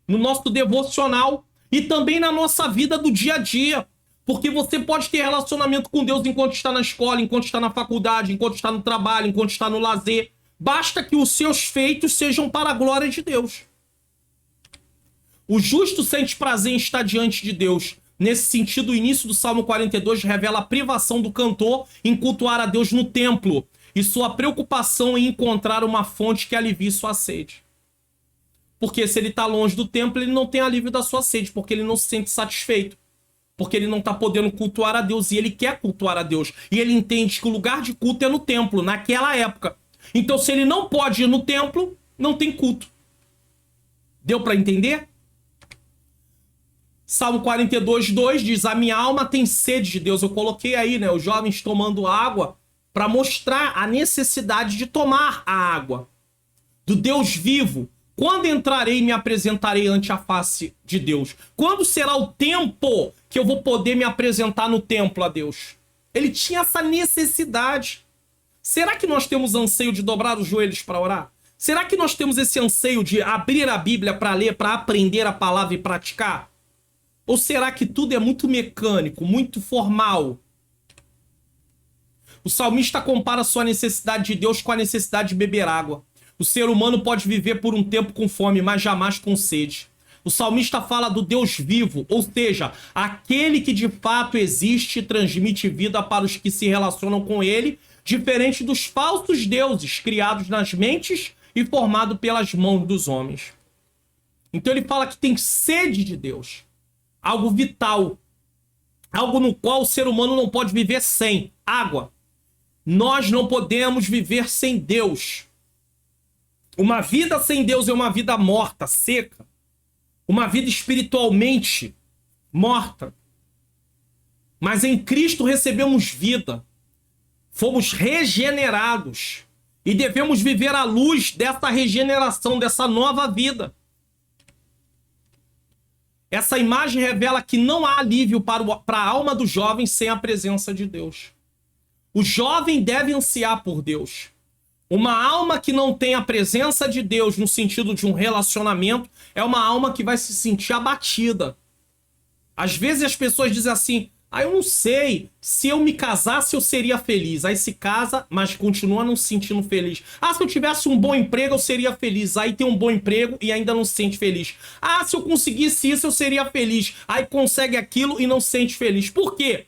no nosso devocional e também na nossa vida do dia a dia. Porque você pode ter relacionamento com Deus enquanto está na escola, enquanto está na faculdade, enquanto está no trabalho, enquanto está no lazer. Basta que os seus feitos sejam para a glória de Deus. O justo sente prazer em estar diante de Deus. Nesse sentido, o início do Salmo 42 revela a privação do cantor em cultuar a Deus no templo e sua preocupação em encontrar uma fonte que alivie sua sede. Porque se ele está longe do templo, ele não tem alívio da sua sede, porque ele não se sente satisfeito. Porque ele não está podendo cultuar a Deus e ele quer cultuar a Deus. E ele entende que o lugar de culto é no templo, naquela época. Então, se ele não pode ir no templo, não tem culto. Deu para entender? Salmo 42:2 diz: a minha alma tem sede de Deus. Eu coloquei aí, né, os jovens tomando água para mostrar a necessidade de tomar a água do Deus vivo. Quando entrarei e me apresentarei ante a face de Deus? Quando será o tempo que eu vou poder me apresentar no templo a Deus? Ele tinha essa necessidade. Será que nós temos anseio de dobrar os joelhos para orar? Será que nós temos esse anseio de abrir a Bíblia para ler, para aprender a palavra e praticar? Ou será que tudo é muito mecânico, muito formal? O salmista compara sua necessidade de Deus com a necessidade de beber água. O ser humano pode viver por um tempo com fome, mas jamais com sede. O salmista fala do Deus vivo, ou seja, aquele que de fato existe e transmite vida para os que se relacionam com ele, diferente dos falsos deuses criados nas mentes e formados pelas mãos dos homens. Então ele fala que tem sede de Deus. Algo vital. Algo no qual o ser humano não pode viver sem. Água. Nós não podemos viver sem Deus. Uma vida sem Deus é uma vida morta, seca. Uma vida espiritualmente morta. Mas em Cristo recebemos vida. Fomos regenerados. E devemos viver à luz dessa regeneração, dessa nova vida. Essa imagem revela que não há alívio para a alma do jovem sem a presença de Deus. O jovem deve ansiar por Deus. Uma alma que não tem a presença de Deus no sentido de um relacionamento é uma alma que vai se sentir abatida. Às vezes as pessoas dizem assim: eu não sei, se eu me casasse eu seria feliz. Aí se casa, mas continua não se sentindo feliz. Se eu tivesse um bom emprego eu seria feliz. Aí tem um bom emprego e ainda não se sente feliz. Se eu conseguisse isso eu seria feliz. Aí consegue aquilo e não se sente feliz. Por quê?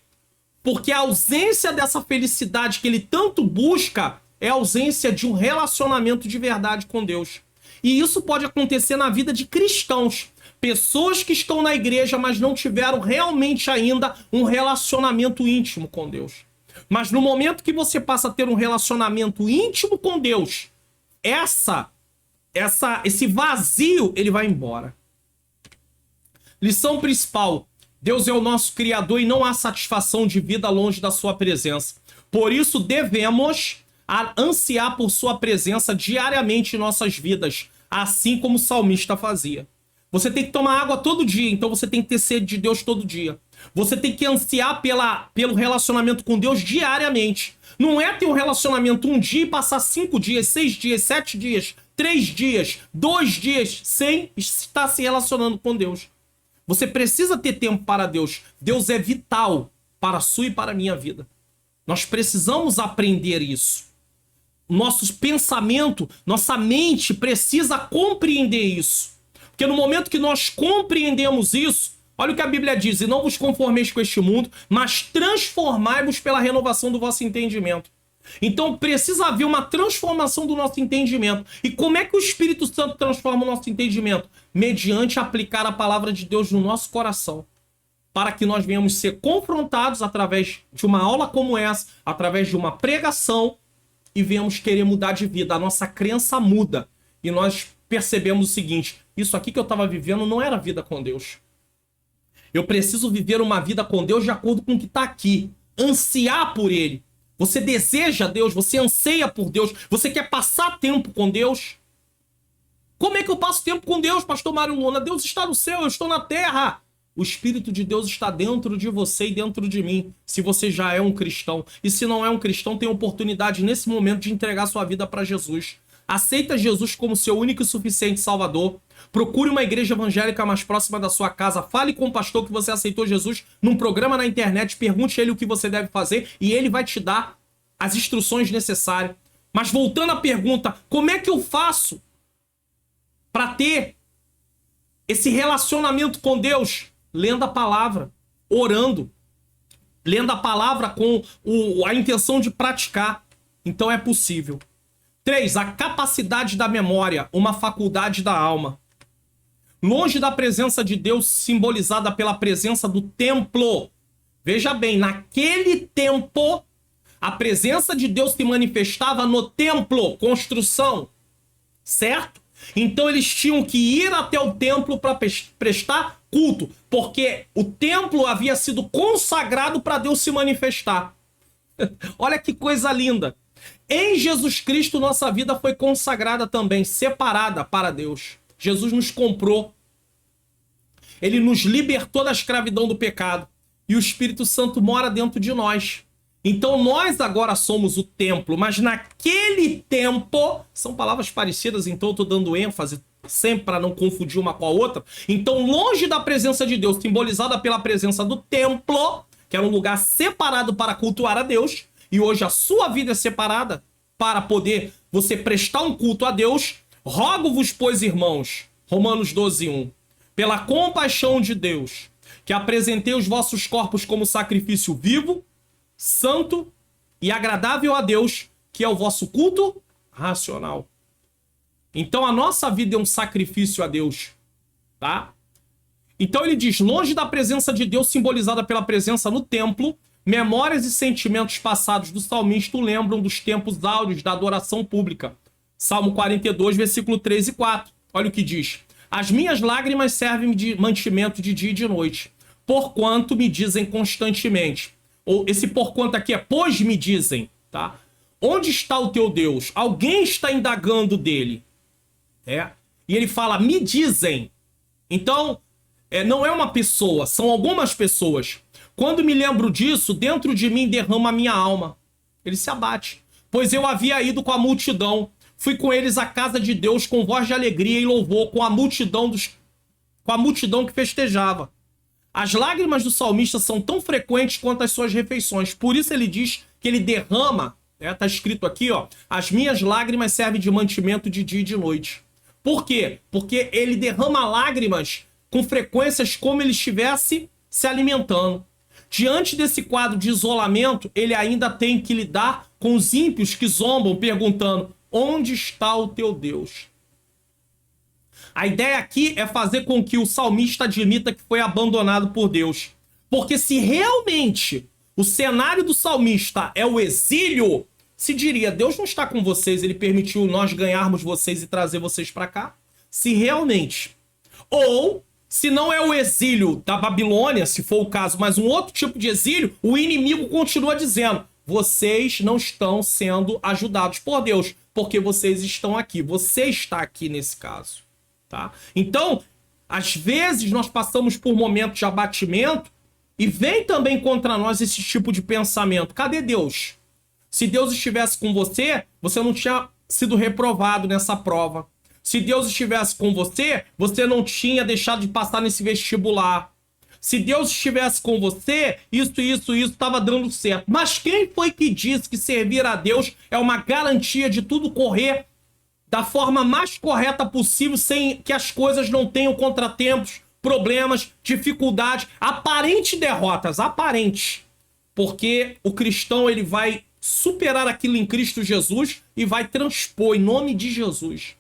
Porque a ausência dessa felicidade que ele tanto busca é a ausência de um relacionamento de verdade com Deus. E isso pode acontecer na vida de cristãos. Pessoas que estão na igreja, mas não tiveram realmente ainda um relacionamento íntimo com Deus. Mas no momento que você passa a ter um relacionamento íntimo com Deus, esse vazio, ele vai embora. Lição principal: Deus é o nosso Criador e não há satisfação de vida longe da sua presença. Por isso devemos ansiar por sua presença diariamente em nossas vidas, assim como o salmista fazia. Você tem que tomar água todo dia, então você tem que ter sede de Deus todo dia. Você tem que ansiar pelo relacionamento com Deus diariamente. Não é ter um relacionamento um dia e passar 5 dias, 6 dias, 7 dias, 3 dias, 2 dias sem estar se relacionando com Deus. Você precisa ter tempo para Deus. Deus é vital para a sua e para a minha vida. Nós precisamos aprender isso. Nosso pensamento, nossa mente precisa compreender isso. Porque no momento que nós compreendemos isso, olha o que a Bíblia diz: e não vos conformeis com este mundo, mas transformai-vos pela renovação do vosso entendimento. Então precisa haver uma transformação do nosso entendimento. E como é que o Espírito Santo transforma o nosso entendimento? Mediante aplicar a palavra de Deus no nosso coração. Para que nós venhamos ser confrontados através de uma aula como essa, através de uma pregação, e venhamos querer mudar de vida. A nossa crença muda. E nós percebemos o seguinte: isso aqui que eu estava vivendo não era vida com Deus. Eu preciso viver uma vida com Deus de acordo com o que está aqui. Ansiar por Ele. Você deseja Deus, você anseia por Deus, você quer passar tempo com Deus. Como é que eu passo tempo com Deus, pastor Mário Luna? Deus está no céu, eu estou na terra. O Espírito de Deus está dentro de você e dentro de mim, se você já é um cristão. E se não é um cristão, tem oportunidade nesse momento de entregar sua vida para Jesus. Aceita Jesus como seu único e suficiente Salvador. Procure uma igreja evangélica mais próxima da sua casa. Fale com o pastor que você aceitou Jesus num programa na internet. Pergunte a ele o que você deve fazer e ele vai te dar as instruções necessárias. Mas voltando à pergunta, como é que eu faço para ter esse relacionamento com Deus? Lendo a palavra, orando, lendo a palavra com a intenção de praticar. Então é possível. 3. A capacidade da memória, uma faculdade da alma. Longe da presença de Deus, simbolizada pela presença do templo. Veja bem, naquele tempo, a presença de Deus se manifestava no templo, construção, certo? Então eles tinham que ir até o templo para prestar culto, porque o templo havia sido consagrado para Deus se manifestar. Olha que coisa linda. Em Jesus Cristo, nossa vida foi consagrada também, separada para Deus. Jesus nos comprou. Ele nos libertou da escravidão do pecado. E o Espírito Santo mora dentro de nós. Então nós agora somos o templo, mas naquele tempo, são palavras parecidas, então eu estou dando ênfase sempre para não confundir uma com a outra. Então, longe da presença de Deus, simbolizada pela presença do templo, que era um lugar separado para cultuar a Deus, e hoje a sua vida é separada para poder você prestar um culto a Deus. Rogo-vos, pois, irmãos, Romanos 12:1, pela compaixão de Deus, que apresentei os vossos corpos como sacrifício vivo, santo e agradável a Deus, que é o vosso culto racional. Então a nossa vida é um sacrifício a Deus. tá? Então ele diz, longe da presença de Deus simbolizada pela presença no templo, memórias e sentimentos passados do salmista o lembram dos tempos áureos da adoração pública. Salmo 42, versículo 3 e 4. Olha o que diz. As minhas lágrimas servem de mantimento de dia e de noite, porquanto me dizem constantemente. Ou esse porquanto aqui é pois me dizem, tá? Onde está o teu Deus? Alguém está indagando dele. E ele fala, me dizem. Então, não é uma pessoa, são algumas pessoas. Quando me lembro disso, dentro de mim derrama a minha alma. Ele se abate. Pois eu havia ido com a multidão. Fui com eles à casa de Deus com voz de alegria e louvor, com a multidão que festejava. As lágrimas do salmista são tão frequentes quanto as suas refeições. Por isso ele diz que ele derrama, tá escrito aqui, ó, as minhas lágrimas servem de mantimento de dia e de noite. Por quê? Porque ele derrama lágrimas com frequências como ele estivesse se alimentando. Diante desse quadro de isolamento, ele ainda tem que lidar com os ímpios que zombam, perguntando, onde está o teu Deus? A ideia aqui é fazer com que o salmista admita que foi abandonado por Deus. Porque se realmente o cenário do salmista é o exílio, se diria, Deus não está com vocês, ele permitiu nós ganharmos vocês e trazer vocês para cá? Se realmente. Ou, se não é o exílio da Babilônia, se for o caso, mas um outro tipo de exílio, o inimigo continua dizendo, vocês não estão sendo ajudados por Deus, porque vocês estão aqui. Você está aqui nesse caso. Tá? Então, às vezes nós passamos por momentos de abatimento e vem também contra nós esse tipo de pensamento. Cadê Deus? Se Deus estivesse com você, você não tinha sido reprovado nessa prova. Se Deus estivesse com você, você não tinha deixado de passar nesse vestibular. Se Deus estivesse com você, isso estava dando certo. Mas quem foi que disse que servir a Deus é uma garantia de tudo correr da forma mais correta possível, sem que as coisas não tenham contratempos, problemas, dificuldades, aparentes derrotas, aparentes. Porque o cristão ele vai superar aquilo em Cristo Jesus e vai transpor em nome de Jesus.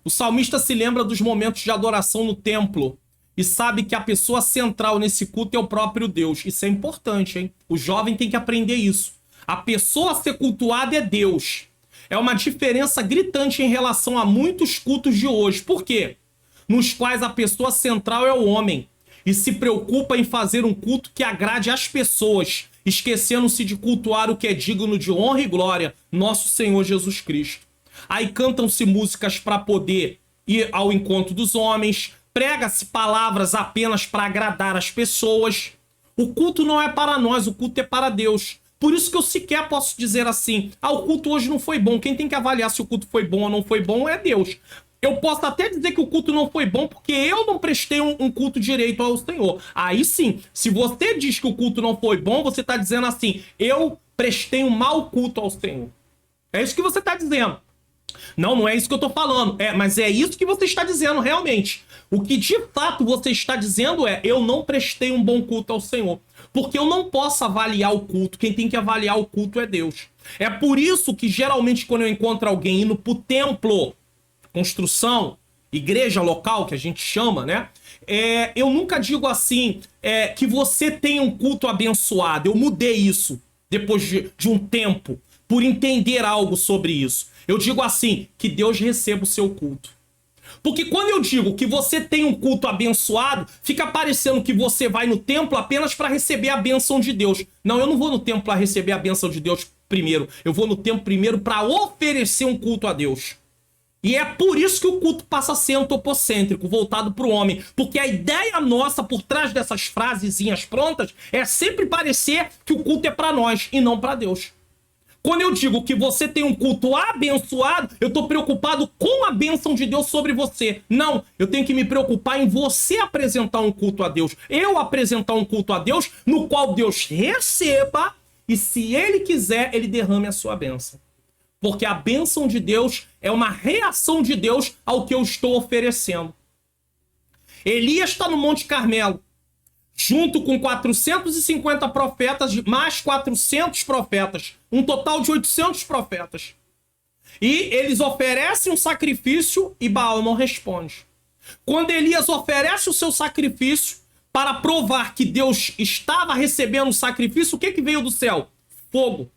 O salmista se lembra dos momentos de adoração no templo e sabe que a pessoa central nesse culto é o próprio Deus. Isso é importante, hein? O jovem tem que aprender isso. A pessoa a ser cultuada é Deus. É uma diferença gritante em relação a muitos cultos de hoje. Por quê? Nos quais a pessoa central é o homem e se preocupa em fazer um culto que agrade às pessoas, esquecendo-se de cultuar o que é digno de honra e glória, nosso Senhor Jesus Cristo. Aí cantam-se músicas para poder ir ao encontro dos homens, prega-se palavras apenas para agradar as pessoas. O culto não é para nós, o culto é para Deus. Por isso que eu sequer posso dizer assim, o culto hoje não foi bom. Quem tem que avaliar se o culto foi bom ou não foi bom é Deus. Eu posso até dizer que o culto não foi bom porque eu não prestei um culto direito ao Senhor. Aí sim, se você diz que o culto não foi bom, você está dizendo assim, eu prestei um mau culto ao Senhor. É isso que você está dizendo. Não é isso que eu tô falando. Mas é isso que você está dizendo realmente. O que de fato você está dizendo é, eu não prestei um bom culto ao Senhor. Porque eu não posso avaliar o culto. Quem tem que avaliar o culto é Deus. É por isso que geralmente quando eu encontro alguém indo pro templo, construção, igreja local, que a gente chama, né? Eu nunca digo assim, que você tem um culto abençoado. Eu mudei isso depois de um tempo, por entender algo sobre isso. Eu digo assim, que Deus receba o seu culto. Porque quando eu digo que você tem um culto abençoado, fica parecendo que você vai no templo apenas para receber a bênção de Deus. Não, eu não vou no templo para receber a bênção de Deus primeiro. Eu vou no templo primeiro para oferecer um culto a Deus. E é por isso que o culto passa a ser antropocêntrico, voltado para o homem. Porque a ideia nossa por trás dessas frasezinhas prontas é sempre parecer que o culto é para nós e não para Deus. Quando eu digo que você tem um culto abençoado, eu estou preocupado com a bênção de Deus sobre você. Não, eu tenho que me preocupar em você apresentar um culto a Deus. Eu apresentar um culto a Deus, no qual Deus receba e, se Ele quiser, Ele derrame a sua bênção. Porque a bênção de Deus é uma reação de Deus ao que eu estou oferecendo. Elias está no Monte Carmelo, junto com 450 profetas, mais 400 profetas. Um total de 800 profetas. E eles oferecem um sacrifício e Baal não responde. Quando Elias oferece o seu sacrifício para provar que Deus estava recebendo o sacrifício, o que veio do céu? Fogo.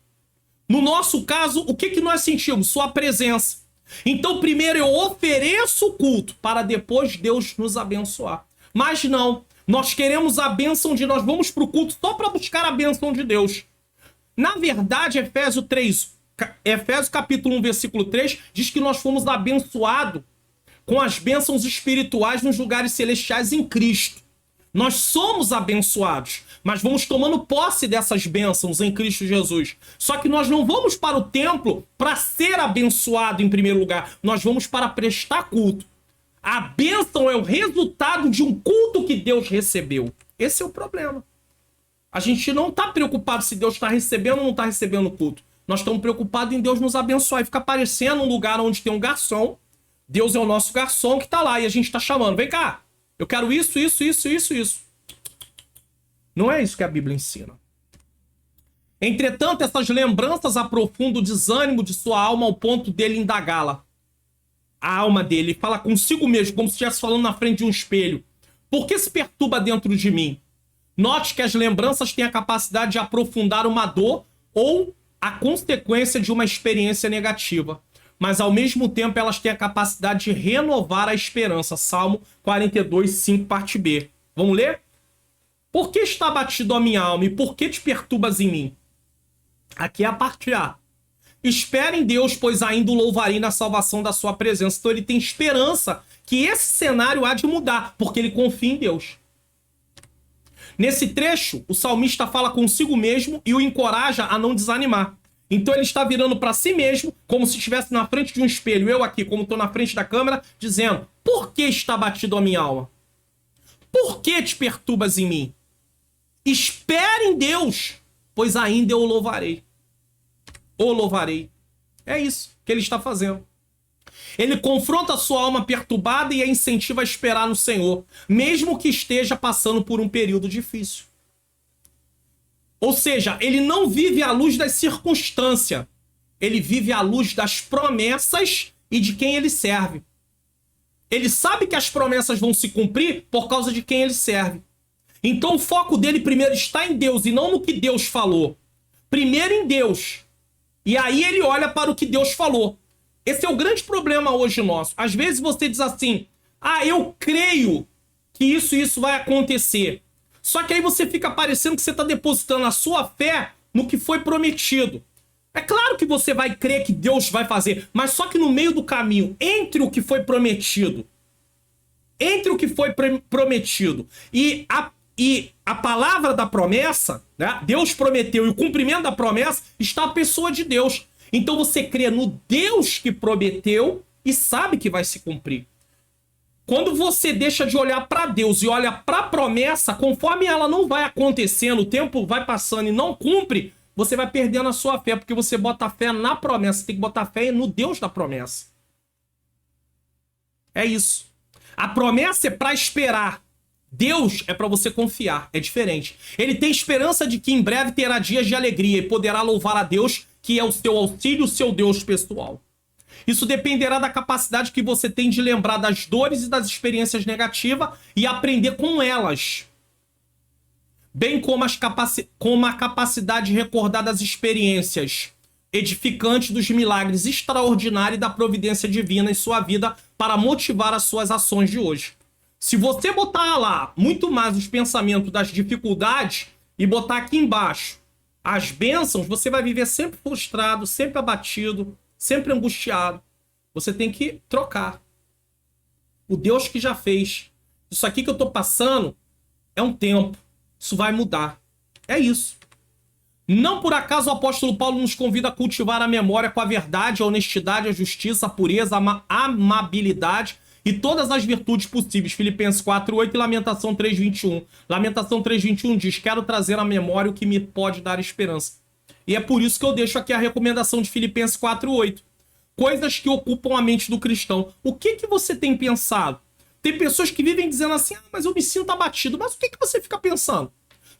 No nosso caso, o que nós sentimos? Sua presença. Então, primeiro eu ofereço o culto para depois Deus nos abençoar. Mas não, nós queremos a bênção de nós, vamos para o culto só para buscar a bênção de Deus. Na verdade, Efésios capítulo 1, versículo 3, diz que nós fomos abençoados com as bênçãos espirituais nos lugares celestiais em Cristo. Nós somos abençoados, mas vamos tomando posse dessas bênçãos em Cristo Jesus. Só que nós não vamos para o templo para ser abençoado em primeiro lugar. Nós vamos para prestar culto. A bênção é o resultado de um culto que Deus recebeu. Esse é o problema. A gente não está preocupado se Deus está recebendo ou não está recebendo o culto. Nós estamos preocupados em Deus nos abençoar. E fica aparecendo um lugar onde tem um garçom. Deus é o nosso garçom que está lá e a gente está chamando. Vem cá, eu quero isso. Não é isso que a Bíblia ensina. Entretanto, essas lembranças aprofundam o desânimo de sua alma ao ponto dele indagá-la. A alma dele fala consigo mesmo, como se estivesse falando na frente de um espelho. Por que se perturba dentro de mim? Note que as lembranças têm a capacidade de aprofundar uma dor ou a consequência de uma experiência negativa. Mas ao mesmo tempo elas têm a capacidade de renovar a esperança. Salmo 42, 5, parte B. Vamos ler? Por que está abatido a minha alma e por que te perturbas em mim? Aqui é a parte A. Espere em Deus, pois ainda o louvarei na salvação da sua presença. Então ele tem esperança que esse cenário há de mudar, porque ele confia em Deus. Nesse trecho, o salmista fala consigo mesmo e o encoraja a não desanimar. Então ele está virando para si mesmo, como se estivesse na frente de um espelho. Eu aqui, como estou na frente da câmera, dizendo: por que está batido a minha alma? Por que te perturbas em mim? Espere em Deus, pois ainda eu o louvarei. O louvarei. É isso que ele está fazendo. Ele confronta a sua alma perturbada e a incentiva a esperar no Senhor, mesmo que esteja passando por um período difícil. Ou seja, ele não vive à luz das circunstâncias. Ele vive à luz das promessas e de quem ele serve. Ele sabe que as promessas vão se cumprir por causa de quem ele serve. Então o foco dele primeiro está em Deus e não no que Deus falou. Primeiro em Deus. E aí ele olha para o que Deus falou. Esse é o grande problema hoje nosso. Às vezes você diz assim: ah, eu creio que isso vai acontecer. Só que aí você fica parecendo que você está depositando a sua fé no que foi prometido. É claro que você vai crer que Deus vai fazer, mas só que no meio do caminho, entre o que foi prometido, e a palavra da promessa, né? Deus prometeu e o cumprimento da promessa, está a pessoa de Deus. Então você crê no Deus que prometeu e sabe que vai se cumprir. Quando você deixa de olhar para Deus e olha para a promessa, conforme ela não vai acontecendo, o tempo vai passando e não cumpre, você vai perdendo a sua fé, porque você bota a fé na promessa. Você tem que botar a fé no Deus da promessa. É isso. A promessa é para esperar. Deus é para você confiar. É diferente. Ele tem esperança de que em breve terá dias de alegria e poderá louvar a Deus, que é o seu auxílio, o seu Deus pessoal. Isso dependerá da capacidade que você tem de lembrar das dores e das experiências negativas e aprender com elas. Bem como a capacidade de recordar das experiências edificantes dos milagres extraordinários e da providência divina em sua vida para motivar as suas ações de hoje. Se você botar lá muito mais os pensamentos das dificuldades e botar aqui embaixo as bênçãos, você vai viver sempre frustrado, sempre abatido, sempre angustiado. Você tem que trocar. O Deus que já fez. Isso aqui que eu tô passando é um tempo. Isso vai mudar. É isso. Não por acaso o apóstolo Paulo nos convida a cultivar a memória com a verdade, a honestidade, a justiça, a pureza, a amabilidade e todas as virtudes possíveis. Filipenses 4:8 e Lamentação 3:21. Lamentação 3:21 diz: quero trazer à memória o que me pode dar esperança. E é por isso que eu deixo aqui a recomendação de Filipenses 4:8. Coisas que ocupam a mente do cristão. O que você tem pensado? Tem pessoas que vivem dizendo assim: ah, mas eu me sinto abatido. Mas o que você fica pensando?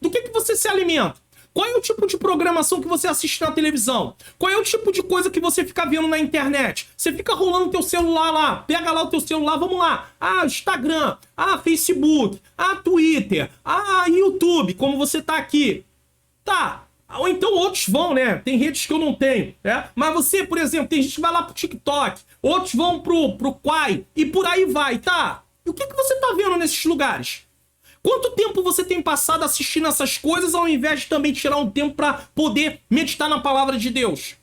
Do que você se alimenta? Qual é o tipo de programação que você assiste na televisão? Qual é o tipo de coisa que você fica vendo na internet? Você fica rolando teu celular lá, pega lá o teu celular, vamos lá. Instagram, Facebook, Twitter, YouTube, como você tá aqui. Tá. Ou então outros vão, né? Tem redes que eu não tenho, né? Mas você, por exemplo, tem gente que vai lá pro TikTok, outros vão pro Quai e por aí vai, tá? E o que você tá vendo nesses lugares? Quanto tempo você tem passado assistindo essas coisas ao invés de também tirar um tempo para poder meditar na palavra de Deus?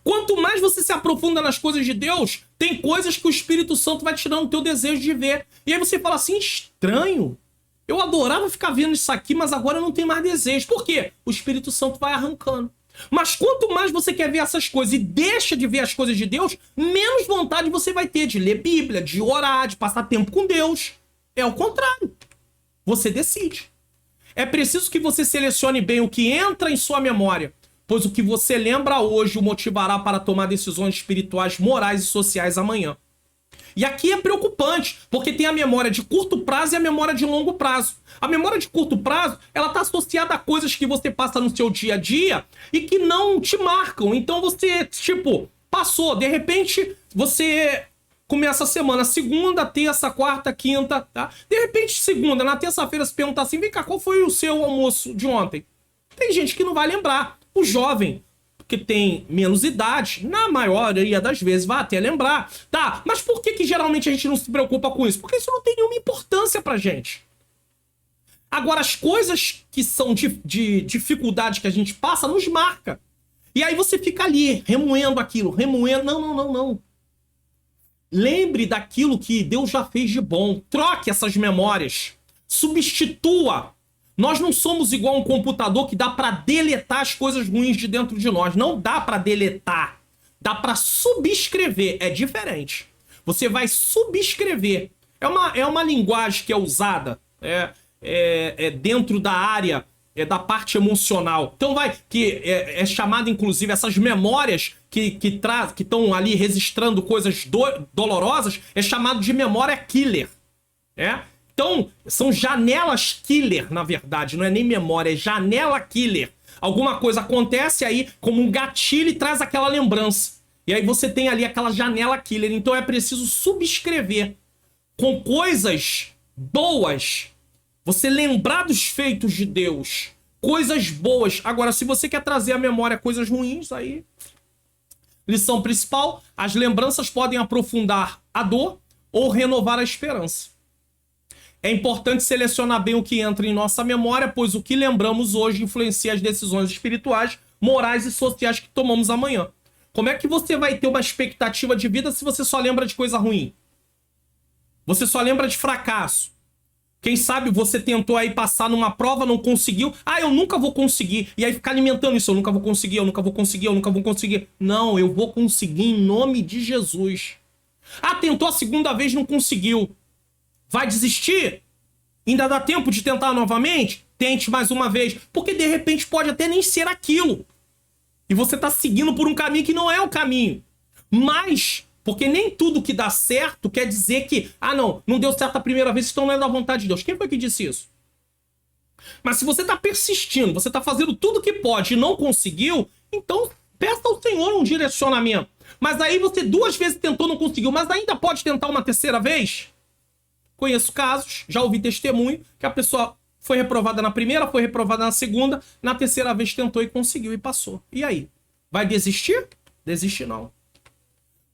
Quanto mais você se aprofunda nas coisas de Deus, tem coisas que o Espírito Santo vai tirando o teu desejo de ver. E aí você fala assim, estranho. Eu adorava ficar vendo isso aqui, mas agora eu não tenho mais desejo. Por quê? O Espírito Santo vai arrancando. Mas quanto mais você quer ver essas coisas e deixa de ver as coisas de Deus, menos vontade você vai ter de ler Bíblia, de orar, de passar tempo com Deus. É o contrário. Você decide. É preciso que você selecione bem o que entra em sua memória, pois o que você lembra hoje o motivará para tomar decisões espirituais, morais e sociais amanhã. E aqui é preocupante, porque tem a memória de curto prazo e a memória de longo prazo. A memória de curto prazo, ela está associada a coisas que você passa no seu dia a dia e que não te marcam. Então você, passou, de repente, você começa a semana, segunda, terça, quarta, quinta, tá? De repente, segunda, na terça-feira, se perguntar assim, vem cá, qual foi o seu almoço de ontem? Tem gente que não vai lembrar. O jovem, que tem menos idade, na maioria das vezes vai até lembrar. Tá, mas por que geralmente a gente não se preocupa com isso? Porque isso não tem nenhuma importância pra gente. Agora, as coisas que são de dificuldade que a gente passa, nos marca. E aí você fica ali, remoendo aquilo, remoendo. Não. Lembre daquilo que Deus já fez de bom. Troque essas memórias. Substitua. Nós não somos igual um computador que dá para deletar as coisas ruins de dentro de nós. Não dá para deletar. Dá para subscrever. É diferente. Você vai subscrever. É uma linguagem que é usada dentro da área da parte emocional. Então que é chamada, inclusive, essas memórias que estão ali registrando coisas dolorosas, é chamado de memória killer. Então, são janelas killer, na verdade. Não é nem memória, é janela killer. Alguma coisa acontece aí, como um gatilho, e traz aquela lembrança. E aí você tem ali aquela janela killer. Então é preciso subscrever com coisas boas. Você lembrar dos feitos de Deus. Coisas boas. Agora, se você quer trazer à memória coisas ruins, aí... Lição principal: as lembranças podem aprofundar a dor ou renovar a esperança. É importante selecionar bem o que entra em nossa memória, pois o que lembramos hoje influencia as decisões espirituais, morais e sociais que tomamos amanhã. Como é que você vai ter uma expectativa de vida se você só lembra de coisa ruim? Você só lembra de fracasso. Quem sabe você tentou aí passar numa prova, não conseguiu. Eu nunca vou conseguir. E aí ficar alimentando isso. Eu nunca vou conseguir, eu nunca vou conseguir, eu nunca vou conseguir. Não, eu vou conseguir em nome de Jesus. Tentou a segunda vez, não conseguiu. Vai desistir? Ainda dá tempo de tentar novamente? Tente mais uma vez. Porque de repente pode até nem ser aquilo. E você tá seguindo por um caminho que não é o caminho. Mas... porque nem tudo que dá certo quer dizer que... não deu certo a primeira vez, então não é da vontade de Deus. Quem foi que disse isso? Mas se você tá persistindo, você tá fazendo tudo que pode e não conseguiu, então peça ao Senhor um direcionamento. Mas aí você 2 vezes tentou, não conseguiu, mas ainda pode tentar uma terceira vez? Conheço casos, já ouvi testemunho, que a pessoa foi reprovada na primeira, foi reprovada na segunda, na terceira vez tentou e conseguiu e passou. E aí? Vai desistir? Desistir não.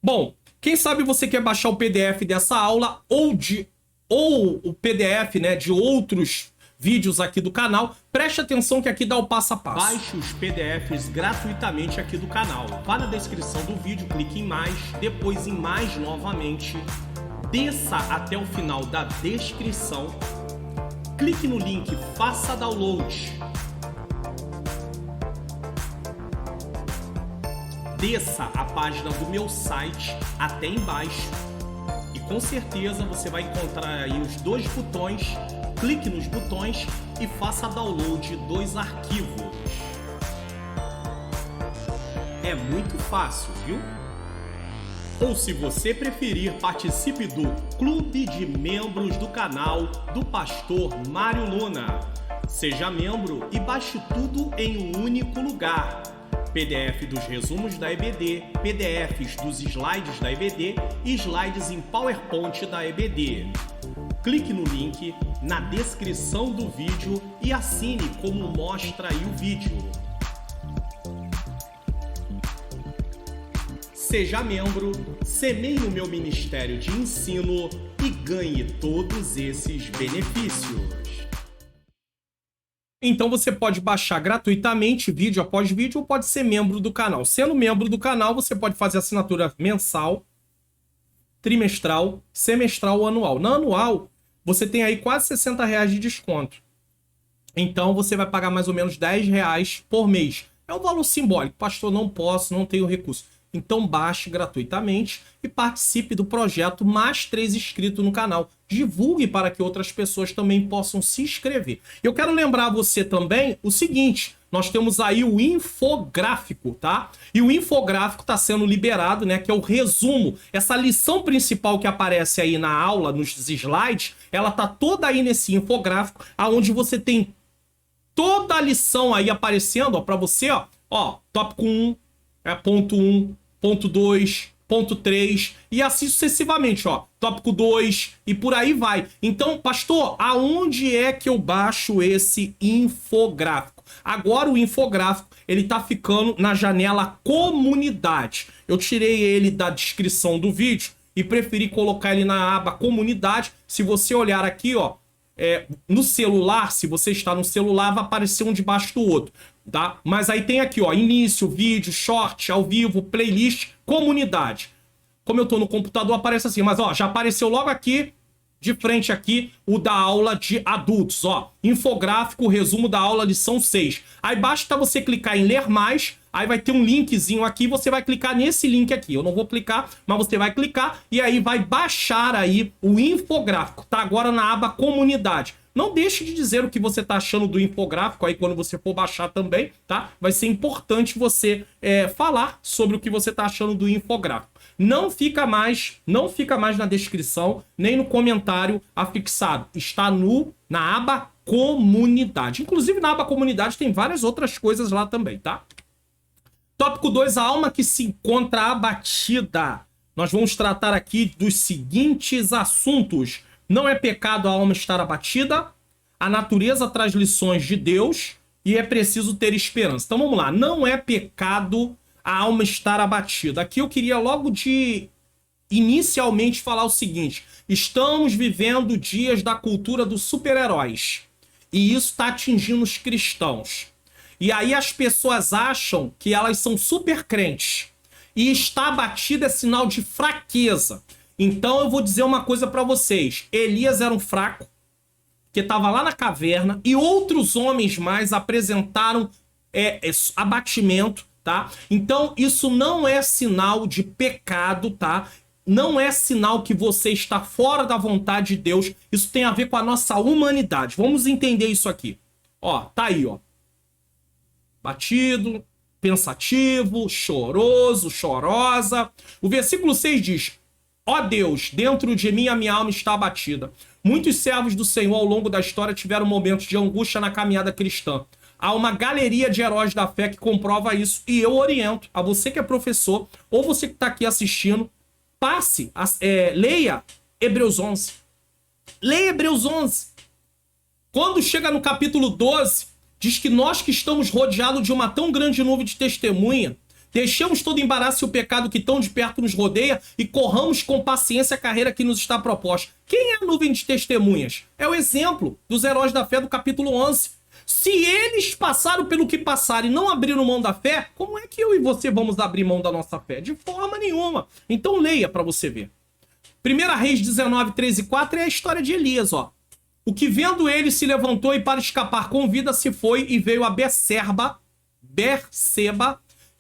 Bom, quem sabe você quer baixar o PDF dessa aula ou o PDF, de outros vídeos aqui do canal. Preste atenção que aqui dá o passo a passo. Baixe os PDFs gratuitamente aqui do canal. Vá na descrição do vídeo, clique em mais, depois em mais novamente. Desça até o final da descrição. Clique no link, faça download. Desça a página do meu site até embaixo e com certeza você vai encontrar aí os 2 botões. Clique nos botões e faça download dos arquivos. É muito fácil, viu? Ou se você preferir, participe do Clube de Membros do canal do Pastor Mário Luna. Seja membro e baixe tudo em um único lugar. PDF dos resumos da EBD, PDFs dos slides da EBD e slides em PowerPoint da EBD. Clique no link na descrição do vídeo e assine como mostra aí o vídeo. Seja membro, semeie no meu ministério de ensino e ganhe todos esses benefícios. Então você pode baixar gratuitamente, vídeo após vídeo, ou pode ser membro do canal. Sendo membro do canal, você pode fazer assinatura mensal, trimestral, semestral ou anual. Na anual, você tem aí quase R$60 de desconto. Então você vai pagar mais ou menos R$10 por mês. É um valor simbólico. Pastor, não posso, não tenho recurso. Então baixe gratuitamente e participe do projeto Mais 3 inscritos no canal. Divulgue para que outras pessoas também possam se inscrever. Eu quero lembrar você também o seguinte, nós temos aí o infográfico, tá? E o infográfico está sendo liberado, né? Que é o resumo. Essa lição principal que aparece aí na aula, nos slides, ela tá toda aí nesse infográfico, aonde você tem toda a lição aí aparecendo, ó, para você, ó, tópico 1, ponto 1, ponto 2, ponto 3 e assim sucessivamente, ó. Tópico 2 e por aí vai. Então, pastor, aonde é que eu baixo esse infográfico? Agora o infográfico, ele tá ficando na janela comunidade. Eu tirei ele da descrição do vídeo e preferi colocar ele na aba comunidade. Se você olhar aqui, ó, no celular, se você está no celular, vai aparecer um debaixo do outro, tá? Mas aí tem aqui, ó, início, vídeo, short, ao vivo, playlist, comunidade. Como eu tô no computador, aparece assim, mas ó, já apareceu logo aqui, de frente aqui, o da aula de adultos, ó. Infográfico, resumo da aula, lição 6. Aí basta você clicar em ler mais, aí vai ter um linkzinho aqui, você vai clicar nesse link aqui. Eu não vou clicar, mas você vai clicar e aí vai baixar aí o infográfico. Tá agora na aba comunidade. Não deixe de dizer o que você tá achando do infográfico aí quando você for baixar também, tá? Vai ser importante você falar sobre o que você tá achando do infográfico. Não fica mais na descrição, nem no comentário afixado. Está na aba comunidade. Inclusive na aba comunidade tem várias outras coisas lá também, tá? Tópico 2, a alma que se encontra abatida. Nós vamos tratar aqui dos seguintes assuntos. Não é pecado a alma estar abatida, a natureza traz lições de Deus e é preciso ter esperança. Então vamos lá, não é pecado a alma estar abatida. Aqui eu queria logo inicialmente falar o seguinte, estamos vivendo dias da cultura dos super-heróis e isso está atingindo os cristãos. E aí as pessoas acham que elas são super crentes e estar abatida é sinal de fraqueza. Então eu vou dizer uma coisa para vocês. Elias era um fraco, que estava lá na caverna, e outros homens mais apresentaram abatimento, tá? Então isso não é sinal de pecado, tá? Não é sinal que você está fora da vontade de Deus. Isso tem a ver com a nossa humanidade. Vamos entender isso aqui. Ó, tá aí, ó. Batido, pensativo, choroso, chorosa. O versículo 6 diz: ó Deus, dentro de mim a minha alma está abatida. Muitos servos do Senhor ao longo da história tiveram momentos de angústia na caminhada cristã. Há uma galeria de heróis da fé que comprova isso e eu oriento a você que é professor ou você que está aqui assistindo, leia Hebreus 11. Leia Hebreus 11. Quando chega no capítulo 12, diz que nós que estamos rodeados de uma tão grande nuvem de testemunha, deixemos todo embaraço e o pecado que tão de perto nos rodeia e corramos com paciência a carreira que nos está proposta. Quem é a nuvem de testemunhas? É o exemplo dos heróis da fé do capítulo 11. Se eles passaram pelo que passaram e não abriram mão da fé, como é que eu e você vamos abrir mão da nossa fé? De forma nenhuma. Então leia para você ver. 1 Reis 19, 13 e 4 é a história de Elias, ó. O que vendo ele se levantou e para escapar com vida se foi e veio a Berseba,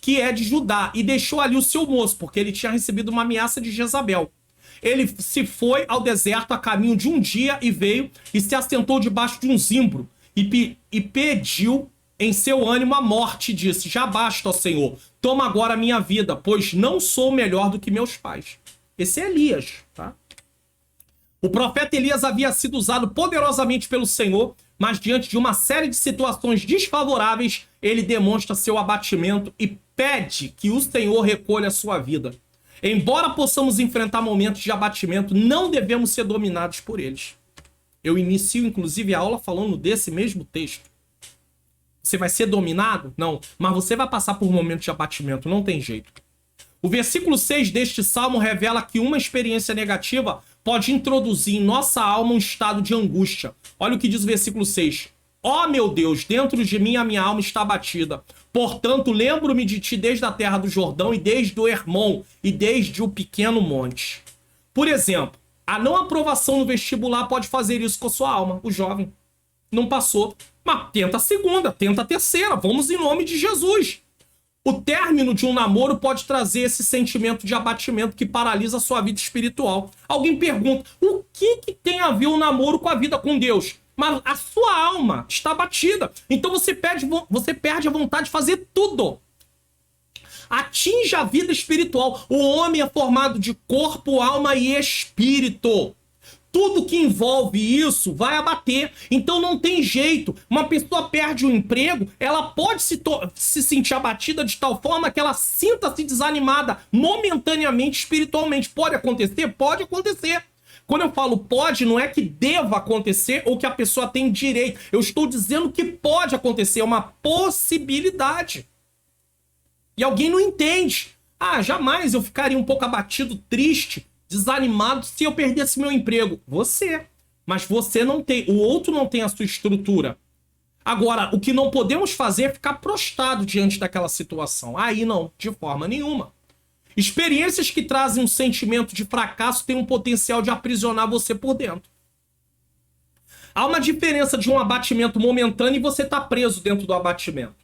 que é de Judá, e deixou ali o seu moço, porque ele tinha recebido uma ameaça de Jezabel. Ele se foi ao deserto a caminho de um dia e veio e se assentou debaixo de um zimbro e pediu em seu ânimo a morte e disse: já basta, ó Senhor, toma agora a minha vida, pois não sou melhor do que meus pais. Esse é Elias, tá? O profeta Elias havia sido usado poderosamente pelo Senhor mas diante de uma série de situações desfavoráveis, ele demonstra seu abatimento e pede que o Senhor recolha a sua vida. Embora possamos enfrentar momentos de abatimento, não devemos ser dominados por eles. Eu inicio, inclusive, a aula falando desse mesmo texto. Você vai ser dominado? Não. Mas você vai passar por momentos de abatimento, não tem jeito. O versículo 6 deste salmo revela que uma experiência negativa pode introduzir em nossa alma um estado de angústia. Olha o que diz o versículo 6. Ó meu Deus, dentro de mim a minha alma está abatida. Portanto, lembro-me de ti desde a terra do Jordão e desde o Hermon e desde o pequeno monte. Por exemplo, a não aprovação no vestibular pode fazer isso com a sua alma. O jovem não passou, mas tenta a segunda, tenta a terceira. Vamos em nome de Jesus. O término de um namoro pode trazer esse sentimento de abatimento que paralisa a sua vida espiritual. Alguém pergunta, o que tem a ver o namoro com a vida com Deus? Mas a sua alma está abatida. Então você perde a vontade de fazer tudo. Atinge a vida espiritual. O homem é formado de corpo, alma e espírito. Tudo que envolve isso vai abater. Então não tem jeito. Uma pessoa perde o emprego, ela pode se sentir abatida de tal forma que ela sinta-se desanimada momentaneamente, espiritualmente. Pode acontecer? Pode acontecer. Quando eu falo pode, não é que deva acontecer ou que a pessoa tem direito. Eu estou dizendo que pode acontecer, é uma possibilidade. E alguém não entende. Ah, jamais eu ficaria um pouco abatido, triste, desanimado se eu perdesse meu emprego. Você. Mas você não tem. O outro não tem a sua estrutura. Agora, o que não podemos fazer é ficar prostrado diante daquela situação. Aí não, de forma nenhuma. Experiências que trazem um sentimento de fracasso têm um potencial de aprisionar você por dentro. Há uma diferença de um abatimento momentâneo e você estar preso dentro do abatimento.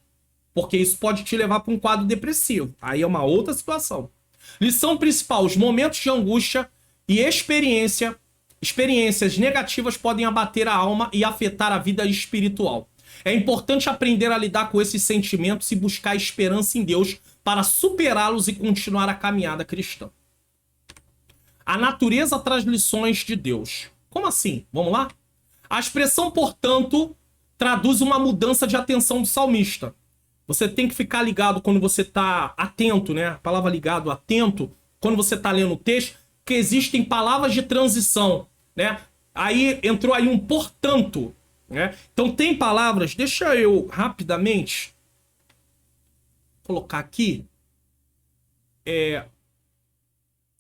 Porque isso pode te levar para um quadro depressivo. Aí é uma outra situação. Lição principal: os momentos de angústia e experiências negativas podem abater a alma e afetar a vida espiritual. É importante aprender a lidar com esses sentimentos e buscar esperança em Deus para superá-los e continuar a caminhada cristã. A natureza traz lições de Deus. Como assim? Vamos lá? A expressão, portanto, traduz uma mudança de atenção do salmista. Você tem que ficar ligado quando você está atento, né? A palavra ligado, atento, quando você está lendo o texto, que existem palavras de transição, né? Aí entrou aí um portanto, né? Então tem palavras, deixa eu rapidamente colocar aqui.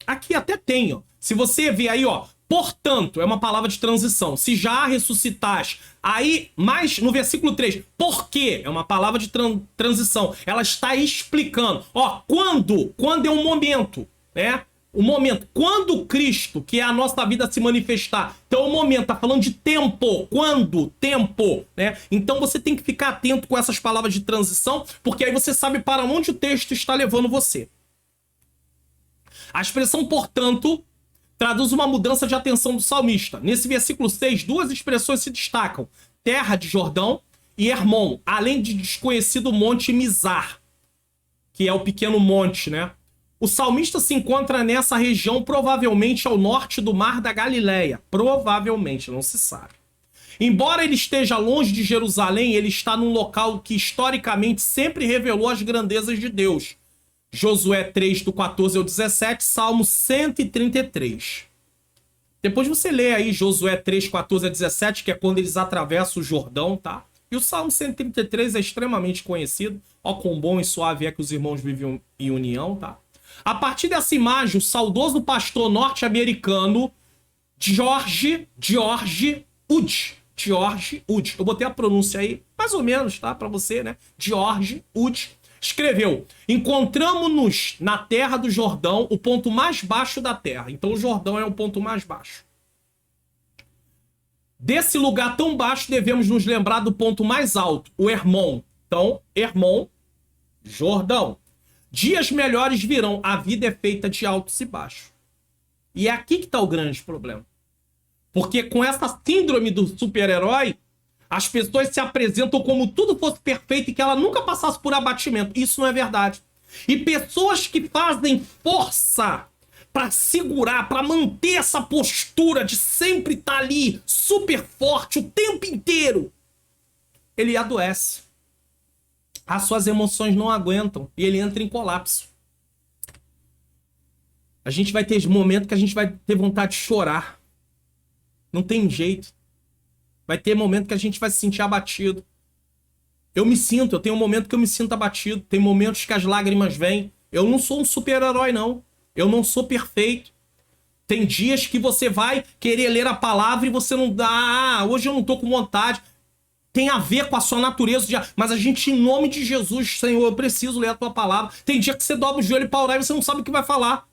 Aqui até tem, ó. Se você ver aí, ó, portanto, é uma palavra de transição. Se já ressuscitaste. Aí, mais no versículo 3, porque é uma palavra de transição. Ela está explicando. Ó, quando é um momento, né? O momento. Quando Cristo, que é a nossa vida, se manifestar. Então, o momento, tá falando de tempo. Quando? Tempo, né? Então, você tem que ficar atento com essas palavras de transição, porque aí você sabe para onde o texto está levando você. A expressão, portanto, traduz uma mudança de atenção do salmista. Nesse versículo 6, duas expressões se destacam. Terra de Jordão e Hermon, além de desconhecido monte Mizar, que é o pequeno monte, né? O salmista se encontra nessa região, provavelmente ao norte do Mar da Galileia. Provavelmente, não se sabe. Embora ele esteja longe de Jerusalém, ele está num local que historicamente sempre revelou as grandezas de Deus. Josué 3, do 14 ao 17, Salmo 133. Depois você lê aí Josué 3, 14 a 17, que é quando eles atravessam o Jordão, tá? E o Salmo 133 é extremamente conhecido. Ó, quão bom e suave é que os irmãos vivem em união, tá? A partir dessa imagem, o saudoso pastor norte-americano George Wood. Eu botei a pronúncia aí, mais ou menos, tá? Pra você, né? George Wood. Escreveu: encontramos-nos na terra do Jordão, o ponto mais baixo da terra. Então o Jordão é o ponto mais baixo. Desse lugar tão baixo, devemos nos lembrar do ponto mais alto, o Hermon. Então, Hermon, Jordão. Dias melhores virão, a vida é feita de altos e baixos. E é aqui que está o grande problema. Porque com essa síndrome do super-herói, as pessoas se apresentam como tudo fosse perfeito e que ela nunca passasse por abatimento. Isso não é verdade. E pessoas que fazem força para segurar, para manter essa postura de sempre estar ali, super forte o tempo inteiro, ele adoece. As suas emoções não aguentam e ele entra em colapso. A gente vai ter momentos que a gente vai ter vontade de chorar. Não tem jeito. Vai ter momento que a gente vai se sentir abatido. Eu tenho um momento que eu me sinto abatido. Tem momentos que as lágrimas vêm. Eu não sou um super-herói, não. Eu não sou perfeito. Tem dias que você vai querer ler a palavra e você não dá. Ah, hoje eu não tô com vontade. Tem a ver com a sua natureza. Mas a gente, em nome de Jesus, Senhor, eu preciso ler a tua palavra. Tem dia que você dobra o joelho para orar e você não sabe o que vai falar.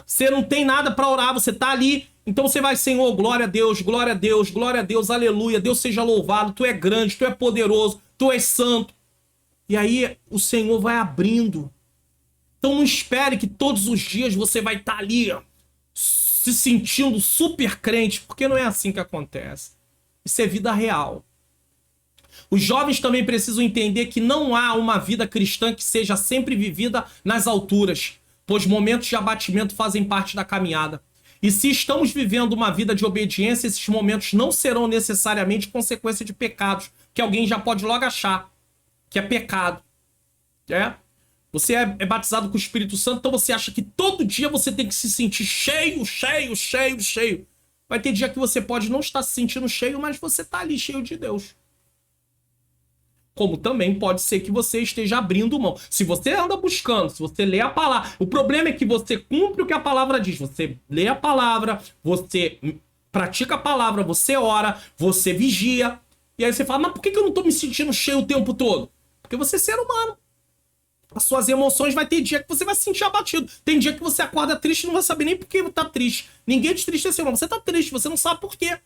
Você não tem nada para orar, você tá ali. Então você vai, Senhor, glória a Deus, glória a Deus, glória a Deus, aleluia. Deus seja louvado, tu é grande, tu é poderoso, tu és santo. E aí o Senhor vai abrindo. Então não espere que todos os dias você vai estar ali, ó, se sentindo super crente, porque não é assim que acontece. Isso é vida real. Os jovens também precisam entender que não há uma vida cristã que seja sempre vivida nas alturas, pois momentos de abatimento fazem parte da caminhada. E se estamos vivendo uma vida de obediência, esses momentos não serão necessariamente consequência de pecados, que alguém já pode logo achar que é pecado. Você é batizado com o Espírito Santo, então você acha que todo dia você tem que se sentir cheio, cheio, cheio, cheio. Vai ter dia que você pode não estar se sentindo cheio, mas você está ali cheio de Deus. Como também pode ser que você esteja abrindo mão. Se você anda buscando, se você lê a palavra... O problema é que você cumpre o que a palavra diz. Você lê a palavra, você pratica a palavra, você ora, você vigia. E aí você fala, mas por que eu não estou me sentindo cheio o tempo todo? Porque você é ser humano. As suas emoções vai ter dia que você vai se sentir abatido. Tem dia que você acorda triste e não vai saber nem por que tá triste. Ninguém te entristeceu, não. Você tá triste, você não sabe por quê.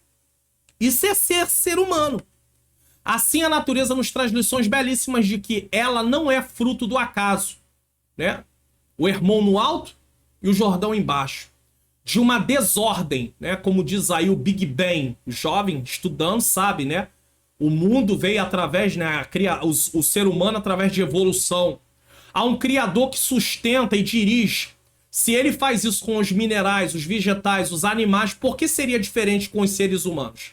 Isso é ser humano. Assim a natureza nos traz lições belíssimas de que ela não é fruto do acaso, né? O Hermon no alto e o Jordão embaixo. De uma desordem, né? Como diz aí o Big Bang. O jovem estudando sabe, né? O mundo veio através, né? O ser humano através de evolução. Há um criador que sustenta e dirige. Se ele faz isso com os minerais, os vegetais, os animais, por que seria diferente com os seres humanos?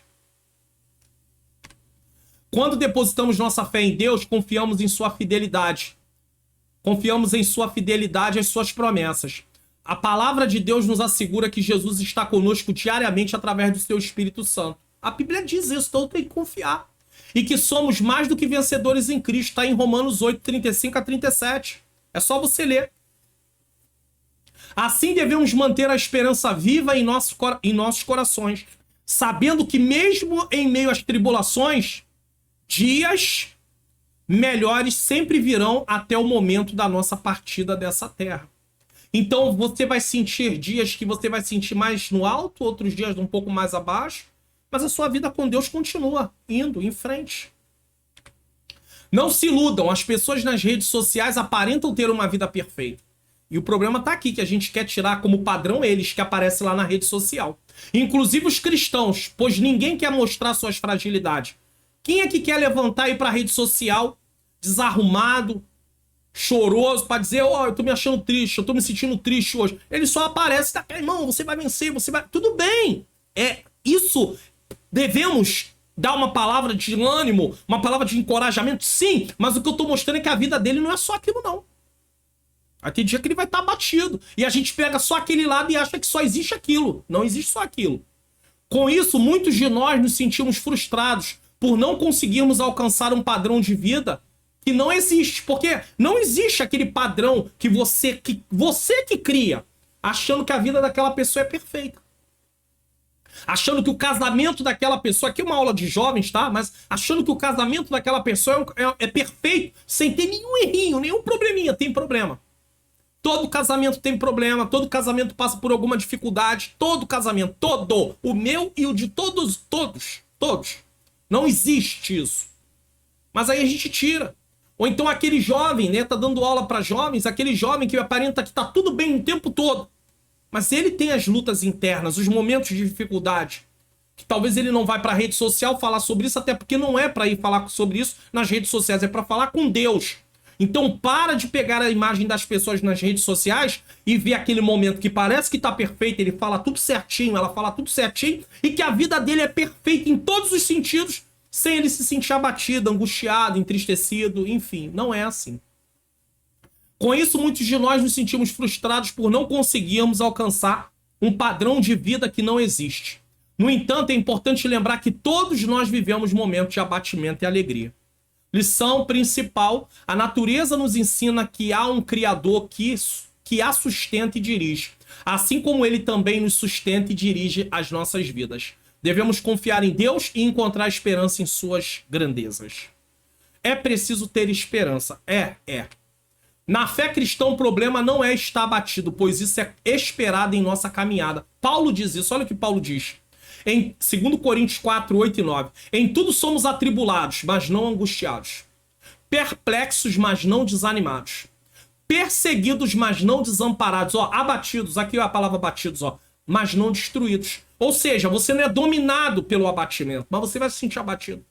Quando depositamos nossa fé em Deus, confiamos em sua fidelidade. Confiamos em sua fidelidade às suas promessas. A palavra de Deus nos assegura que Jesus está conosco diariamente através do seu Espírito Santo. A Bíblia diz isso, então tem que confiar. E que somos mais do que vencedores em Cristo. Está em Romanos 8, 35 a 37. É só você ler. Assim devemos manter a esperança viva em nossos corações, sabendo que mesmo em meio às tribulações, dias melhores sempre virão até o momento da nossa partida dessa terra. Então você vai sentir dias que você vai sentir mais no alto, outros dias um pouco mais abaixo, mas a sua vida com Deus continua indo em frente. Não se iludam, as pessoas nas redes sociais aparentam ter uma vida perfeita. E o problema está aqui, que a gente quer tirar como padrão eles que aparecem lá na rede social. Inclusive os cristãos, pois ninguém quer mostrar suas fragilidades. Quem é que quer levantar e ir para a rede social desarrumado, choroso, para dizer, eu tô me achando triste, eu tô me sentindo triste hoje. Ele só aparece, tá, irmão, você vai vencer, você vai... Tudo bem, é isso. Devemos dar uma palavra de ânimo, uma palavra de encorajamento, sim, mas o que eu tô mostrando é que a vida dele não é só aquilo, não. Vai ter dia que ele vai estar abatido. E a gente pega só aquele lado e acha que só existe aquilo. Não existe só aquilo. Com isso, muitos de nós nos sentimos frustrados por não conseguirmos alcançar um padrão de vida que não existe. Porque não existe aquele padrão que você que cria, achando que a vida daquela pessoa é perfeita. Achando que o casamento daquela pessoa... Aqui é uma aula de jovens, tá? Mas achando que o casamento daquela pessoa é perfeito, sem ter nenhum errinho, nenhum probleminha. Tem problema. Todo casamento tem problema, todo casamento passa por alguma dificuldade, todo casamento, todo, o meu e o de todos. Não existe isso. Mas aí a gente tira. Ou então aquele jovem, né, tá dando aula para jovens, aquele jovem que aparenta que tá tudo bem o tempo todo, mas ele tem as lutas internas, os momentos de dificuldade, que talvez ele não vai para a rede social falar sobre isso, até porque não é para ir falar sobre isso nas redes sociais, é para falar com Deus. Então para de pegar a imagem das pessoas nas redes sociais e ver aquele momento que parece que tá perfeito, ele fala tudo certinho, ela fala tudo certinho, e que a vida dele é perfeita em todos os sentidos, sem ele se sentir abatido, angustiado, entristecido, enfim, não é assim. Com isso, muitos de nós nos sentimos frustrados por não conseguirmos alcançar um padrão de vida que não existe. No entanto, é importante lembrar que todos nós vivemos momentos de abatimento e alegria. Lição principal: a natureza nos ensina que há um Criador que a sustenta e dirige, assim como ele também nos sustenta e dirige as nossas vidas. Devemos confiar em Deus e encontrar esperança em suas grandezas. É preciso ter esperança. Na fé cristã, o problema não é estar abatido, pois isso é esperado em nossa caminhada. Paulo diz isso, olha o que Paulo diz. Em 2 Coríntios 4, 8 e 9. Em tudo somos atribulados, mas não angustiados. Perplexos, mas não desanimados. Perseguidos, mas não desamparados. Abatidos, aqui é a palavra abatidos, mas não destruídos. Ou seja, você não é dominado pelo abatimento, mas você vai se sentir abatido.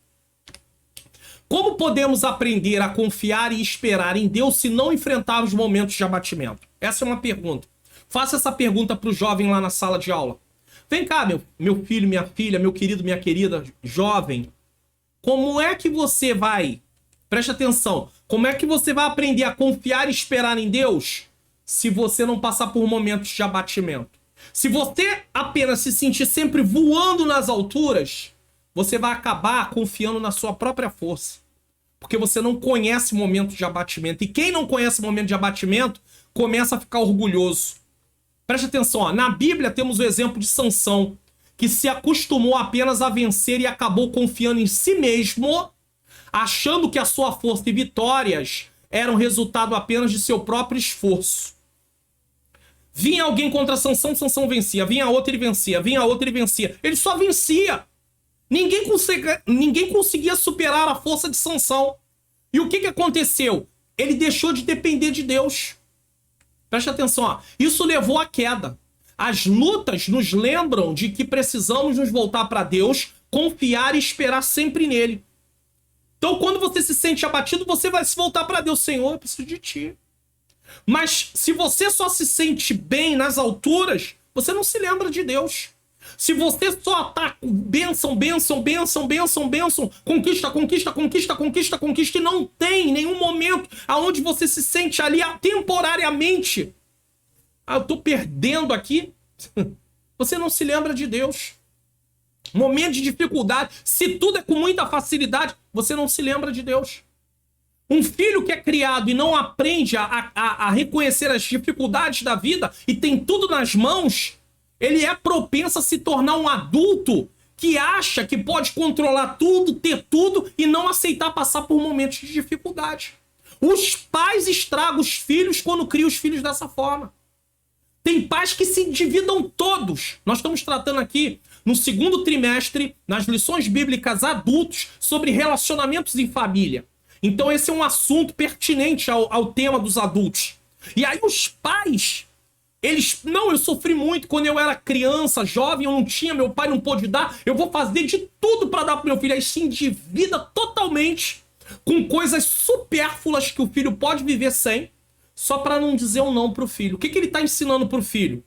Como podemos aprender a confiar e esperar em Deus se não enfrentarmos momentos de abatimento? Essa é uma pergunta. Faça essa pergunta para o jovem lá na sala de aula. Vem cá, meu filho, minha filha, meu querido, minha querida, jovem. Como é que você vai, preste atenção, como é que você vai aprender a confiar e esperar em Deus se você não passar por momentos de abatimento? Se você apenas se sentir sempre voando nas alturas, você vai acabar confiando na sua própria força. Porque você não conhece momentos de abatimento. E quem não conhece momento de abatimento, começa a ficar orgulhoso. Preste atenção, na Bíblia temos o exemplo de Sansão, que se acostumou apenas a vencer e acabou confiando em si mesmo, achando que a sua força e vitórias eram resultado apenas de seu próprio esforço. Vinha alguém contra Sansão, Sansão vencia. Vinha outro, ele vencia. Vinha outro, ele vencia. Ele só vencia. Ninguém conseguia superar a força de Sansão. E o que aconteceu? Ele deixou de depender de Deus. Preste atenção, isso levou à queda. As lutas nos lembram de que precisamos nos voltar para Deus, confiar e esperar sempre nele. Então, quando você se sente abatido, você vai se voltar para Deus. Senhor, eu preciso de ti. Mas se você só se sente bem nas alturas, você não se lembra de Deus. Se você só tá bênção, bênção, bênção, bênção, bênção, conquista, conquista, conquista, conquista, conquista, e não tem nenhum momento aonde você se sente ali temporariamente, eu tô perdendo aqui, você não se lembra de Deus. Momento de dificuldade, se tudo é com muita facilidade, você não se lembra de Deus. Um filho que é criado e não aprende a reconhecer as dificuldades da vida e tem tudo nas mãos, ele é propenso a se tornar um adulto que acha que pode controlar tudo, ter tudo e não aceitar passar por momentos de dificuldade. Os pais estragam os filhos quando criam os filhos dessa forma. Tem pais que se endividam todos. Nós estamos tratando aqui, no segundo trimestre, nas lições bíblicas adultos, sobre relacionamentos em família. Então esse é um assunto pertinente ao tema dos adultos. E aí os pais... eu sofri muito quando eu era criança, jovem, eu não tinha, meu pai não pôde dar, eu vou fazer de tudo para dar pro meu filho. Aí se endivida totalmente com coisas supérfluas que o filho pode viver sem, só para não dizer um não pro filho. O que ele tá ensinando pro filho?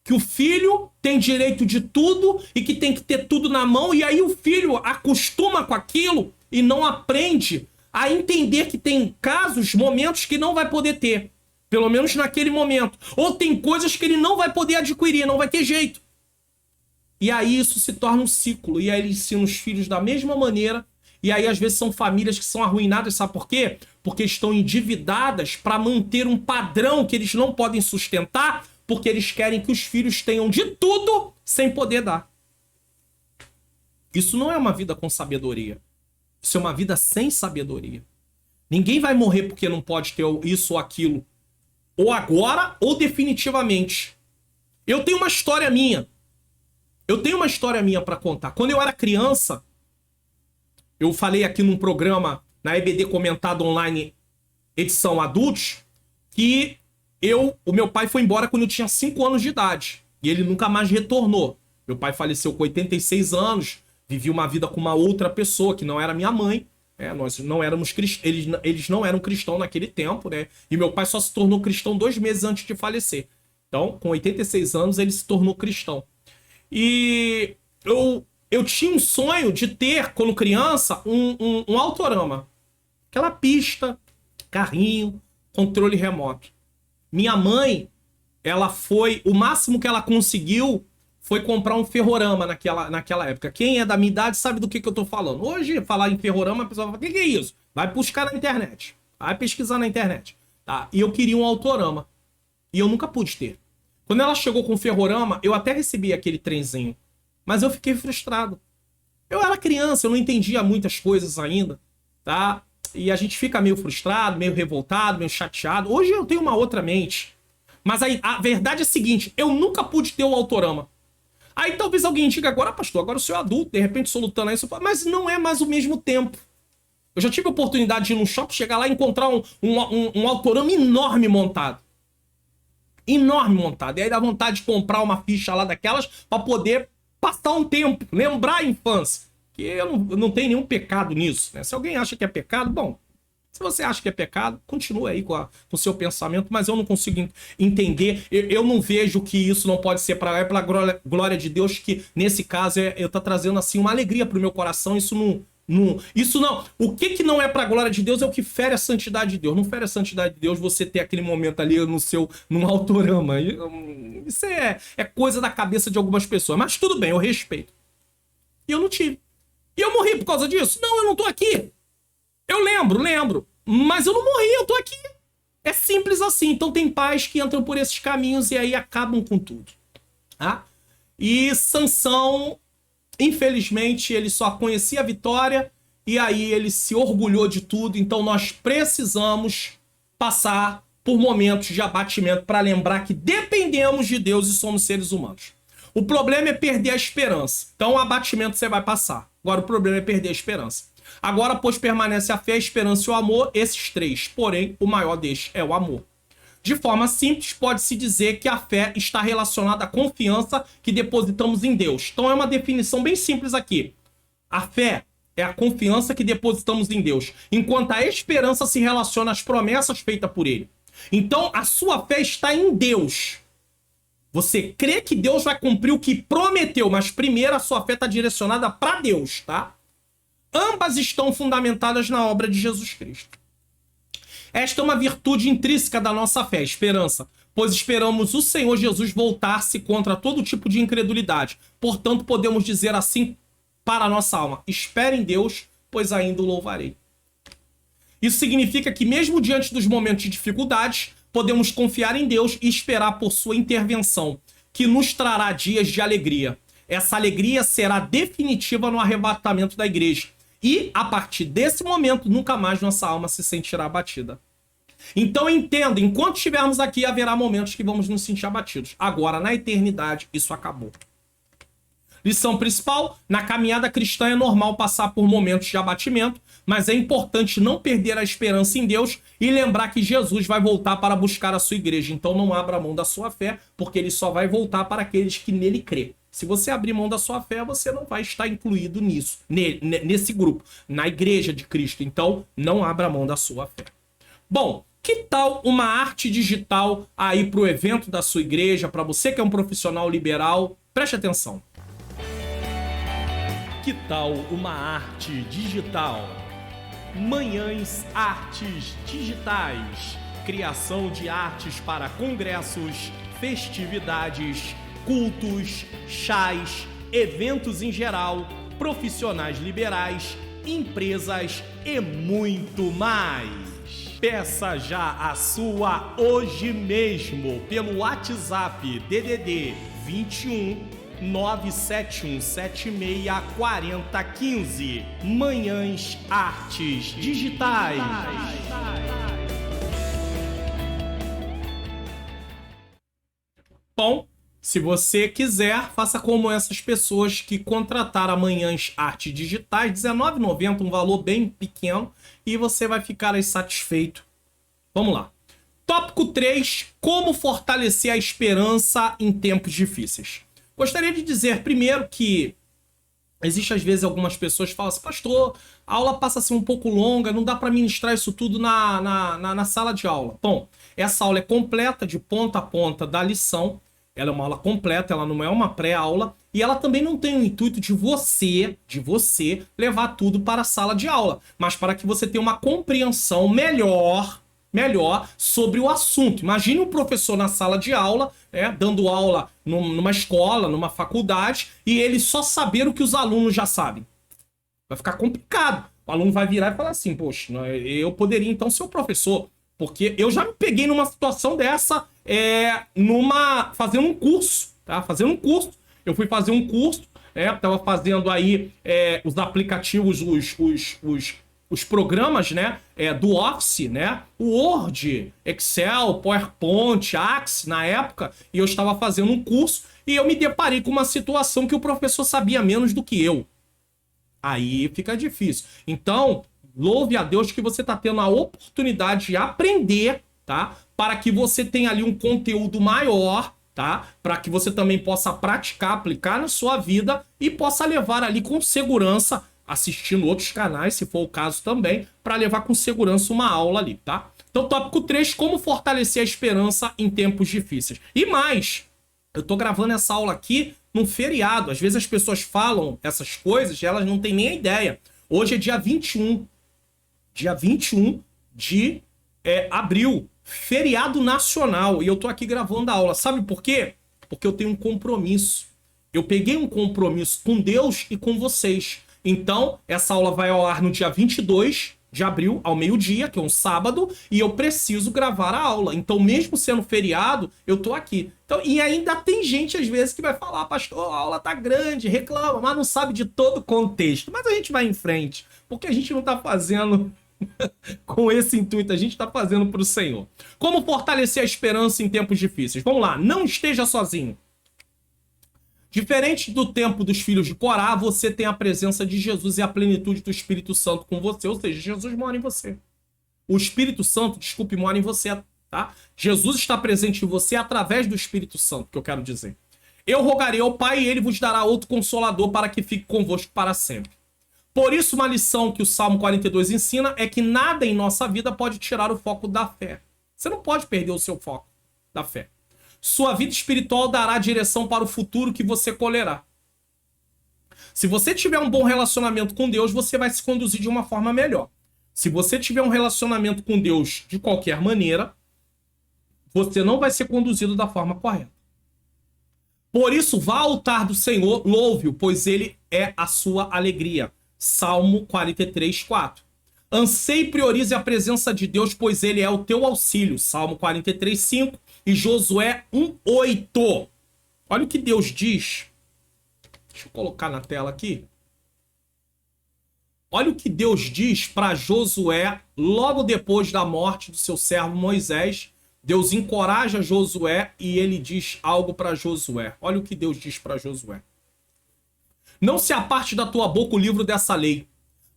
Que o filho tem direito de tudo e que tem que ter tudo na mão, e aí o filho acostuma com aquilo e não aprende a entender que tem casos, momentos que não vai poder ter. Pelo menos naquele momento. Ou tem coisas que ele não vai poder adquirir, não vai ter jeito. E aí isso se torna um ciclo. E aí ele ensina os filhos da mesma maneira. E aí às vezes são famílias que são arruinadas, sabe por quê? Porque estão endividadas para manter um padrão que eles não podem sustentar, porque eles querem que os filhos tenham de tudo sem poder dar. Isso não é uma vida com sabedoria. Isso é uma vida sem sabedoria. Ninguém vai morrer porque não pode ter isso ou aquilo. Ou agora, ou definitivamente. Eu tenho uma história minha. Para contar. Quando eu era criança, eu falei aqui num programa, na EBD Comentado Online, edição adultos, que o meu pai foi embora quando eu tinha 5 anos de idade. E ele nunca mais retornou. Meu pai faleceu com 86 anos, vivi uma vida com uma outra pessoa, que não era minha mãe. Nós não éramos eles não eram cristãos naquele tempo, né? E meu pai só se tornou cristão 2 meses antes de falecer. Então, com 86 anos, ele se tornou cristão. E eu Eu tinha um sonho de ter, quando criança, um autorama. Aquela pista, carrinho, controle remoto. Minha mãe, ela foi... O máximo que ela conseguiu foi comprar um ferrorama naquela época. Quem é da minha idade sabe do que eu tô falando. Hoje, falar em ferrorama, a pessoa fala, o que é isso? Vai buscar na internet. Vai pesquisar na internet. Tá? E eu queria um autorama. E eu nunca pude ter. Quando ela chegou com o ferrorama, eu até recebi aquele trenzinho. Mas eu fiquei frustrado. Eu era criança, eu não entendia muitas coisas ainda. Tá? E a gente fica meio frustrado, meio revoltado, meio chateado. Hoje eu tenho uma outra mente. Mas aí, a verdade é a seguinte, eu nunca pude ter o autorama. Aí talvez alguém diga agora, pastor, agora eu sou adulto, de repente sou lutando isso. Mas não é mais o mesmo tempo. Eu já tive a oportunidade de ir num shopping, chegar lá e encontrar um autorama enorme montado. Enorme montado. E aí dá vontade de comprar uma ficha lá daquelas para poder passar um tempo, lembrar a infância. Que eu não tenho nenhum pecado nisso, né? Se alguém acha que é pecado, bom, se você acha que é pecado, continua aí com o seu pensamento, mas eu não consigo entender, eu não vejo que isso não pode ser para glória de Deus, que nesse caso eu tá trazendo assim uma alegria pro meu coração, isso não. O que não é pra glória de Deus é o que fere a santidade de Deus. Não fere a santidade de Deus você ter aquele momento ali num autorama. Isso é coisa da cabeça de algumas pessoas. Mas tudo bem, eu respeito. E eu não tive. E eu morri por causa disso? Não, eu não tô aqui. Eu lembro. Mas eu não morri, eu tô aqui. É simples assim. Então tem pais que entram por esses caminhos e aí acabam com tudo. Tá? E Sansão... Infelizmente, ele só conhecia a vitória e aí ele se orgulhou de tudo. Então nós precisamos passar por momentos de abatimento para lembrar que dependemos de Deus e somos seres humanos. O problema é perder a esperança. Então o abatimento você vai passar. Agora o problema é perder a esperança. Agora, pois permanece a fé, a esperança e o amor, esses três. Porém, o maior destes é o amor. De forma simples, pode-se dizer que a fé está relacionada à confiança que depositamos em Deus. Então é uma definição bem simples aqui. A fé é a confiança que depositamos em Deus, enquanto a esperança se relaciona às promessas feitas por Ele. Então a sua fé está em Deus. Você crê que Deus vai cumprir o que prometeu, mas primeiro a sua fé está direcionada para Deus, tá? Ambas estão fundamentadas na obra de Jesus Cristo. Esta é uma virtude intrínseca da nossa fé, esperança, pois esperamos o Senhor Jesus voltar-se contra todo tipo de incredulidade. Portanto, podemos dizer assim para a nossa alma, espere em Deus, pois ainda o louvarei. Isso significa que mesmo diante dos momentos de dificuldades, podemos confiar em Deus e esperar por sua intervenção, que nos trará dias de alegria. Essa alegria será definitiva no arrebatamento da igreja. E, a partir desse momento, nunca mais nossa alma se sentirá abatida. Então, entenda, enquanto estivermos aqui, haverá momentos que vamos nos sentir abatidos. Agora, na eternidade, isso acabou. Lição principal, na caminhada cristã é normal passar por momentos de abatimento, mas é importante não perder a esperança em Deus e lembrar que Jesus vai voltar para buscar a sua igreja. Então, não abra mão da sua fé, porque ele só vai voltar para aqueles que nele crê. Se você abrir mão da sua fé, você não vai estar incluído nisso, nesse grupo, na igreja de Cristo. Então, não abra mão da sua fé. Bom, que tal uma arte digital aí para o evento da sua igreja, para você que é um profissional liberal? Preste atenção. Que tal uma arte digital? Manhãs Artes Digitais. Criação de artes para congressos, festividades, cultos, chás, eventos em geral, profissionais liberais, empresas e muito mais. Peça já a sua hoje mesmo pelo WhatsApp DDD 21 971764015. Manhãs Artes Digitais. Bom, se você quiser, faça como essas pessoas que contrataram a Manhãs Artes Digitais, R$19,90, um valor bem pequeno, e você vai ficar aí satisfeito. Vamos lá. Tópico 3, como fortalecer a esperança em tempos difíceis. Gostaria de dizer primeiro que existe às vezes algumas pessoas que falam assim, pastor, a aula passa a ser um pouco longa, não dá para ministrar isso tudo na sala de aula. Bom, essa aula é completa de ponta a ponta da lição Ela é uma aula completa, ela não é uma pré-aula, e ela também não tem o intuito de você levar tudo para a sala de aula, mas para que você tenha uma compreensão melhor sobre o assunto. Imagine um professor na sala de aula, dando aula numa escola, numa faculdade, e ele só saber o que os alunos já sabem. Vai ficar complicado. O aluno vai virar e falar assim, poxa, eu poderia então ser o professor, porque eu já me peguei numa situação dessa, fazendo um curso, tá? Fazendo um curso. Eu fui fazer um curso, tava fazendo aí os aplicativos, os programas, né, do Office, né, o Word, Excel, PowerPoint, Axis, na época, e eu estava fazendo um curso e eu me deparei com uma situação que o professor sabia menos do que eu. Aí fica difícil. Então, louve a Deus que você está tendo a oportunidade de aprender, tá? Para que você tenha ali um conteúdo maior, tá? Para que você também possa praticar, aplicar na sua vida e possa levar ali com segurança, assistindo outros canais, se for o caso também, para levar com segurança uma aula ali, tá? Então, tópico 3, como fortalecer a esperança em tempos difíceis. E mais, eu tô gravando essa aula aqui num feriado. Às vezes as pessoas falam essas coisas e elas não têm nem a ideia. Hoje é dia 21 de abril, feriado nacional, e eu tô aqui gravando a aula. Sabe por quê? Porque eu tenho um compromisso. Eu peguei um compromisso com Deus e com vocês. Então, essa aula vai ao ar no dia 22 de abril, ao meio-dia, que é um sábado, e eu preciso gravar a aula. Então, mesmo sendo feriado, eu tô aqui. Então, e ainda tem gente, às vezes, que vai falar, pastor, a aula tá grande, reclama, mas não sabe de todo o contexto. Mas a gente vai em frente, porque a gente não tá fazendo com esse intuito, a gente tá fazendo pro Senhor. Como fortalecer a esperança em tempos difíceis? Vamos lá, não esteja sozinho. Diferente do tempo dos filhos de Corá, você tem a presença de Jesus e a plenitude do Espírito Santo com você. Ou seja, Jesus mora em você. O Espírito Santo, mora em você, tá? Jesus está presente em você através do Espírito Santo, que eu quero dizer. Eu rogarei ao Pai e ele vos dará outro consolador para que fique convosco para sempre. Por isso, uma lição que o Salmo 42 ensina é que nada em nossa vida pode tirar o foco da fé. Você não pode perder o seu foco da fé. Sua vida espiritual dará direção para o futuro que você colherá. Se você tiver um bom relacionamento com Deus, você vai se conduzir de uma forma melhor. Se você tiver um relacionamento com Deus de qualquer maneira, você não vai ser conduzido da forma correta. Por isso, vá ao altar do Senhor, louve-o, pois ele é a sua alegria. Salmo 43, 4. Anseie e priorize a presença de Deus, pois ele é o teu auxílio. Salmo 43, 5. E Josué 1:8. Olha o que Deus diz. Deixa eu colocar na tela aqui. Olha o que Deus diz para Josué logo depois da morte do seu servo Moisés. Deus encoraja Josué e ele diz algo para Josué. Olha o que Deus diz para Josué. Não se aparte da tua boca o livro dessa lei.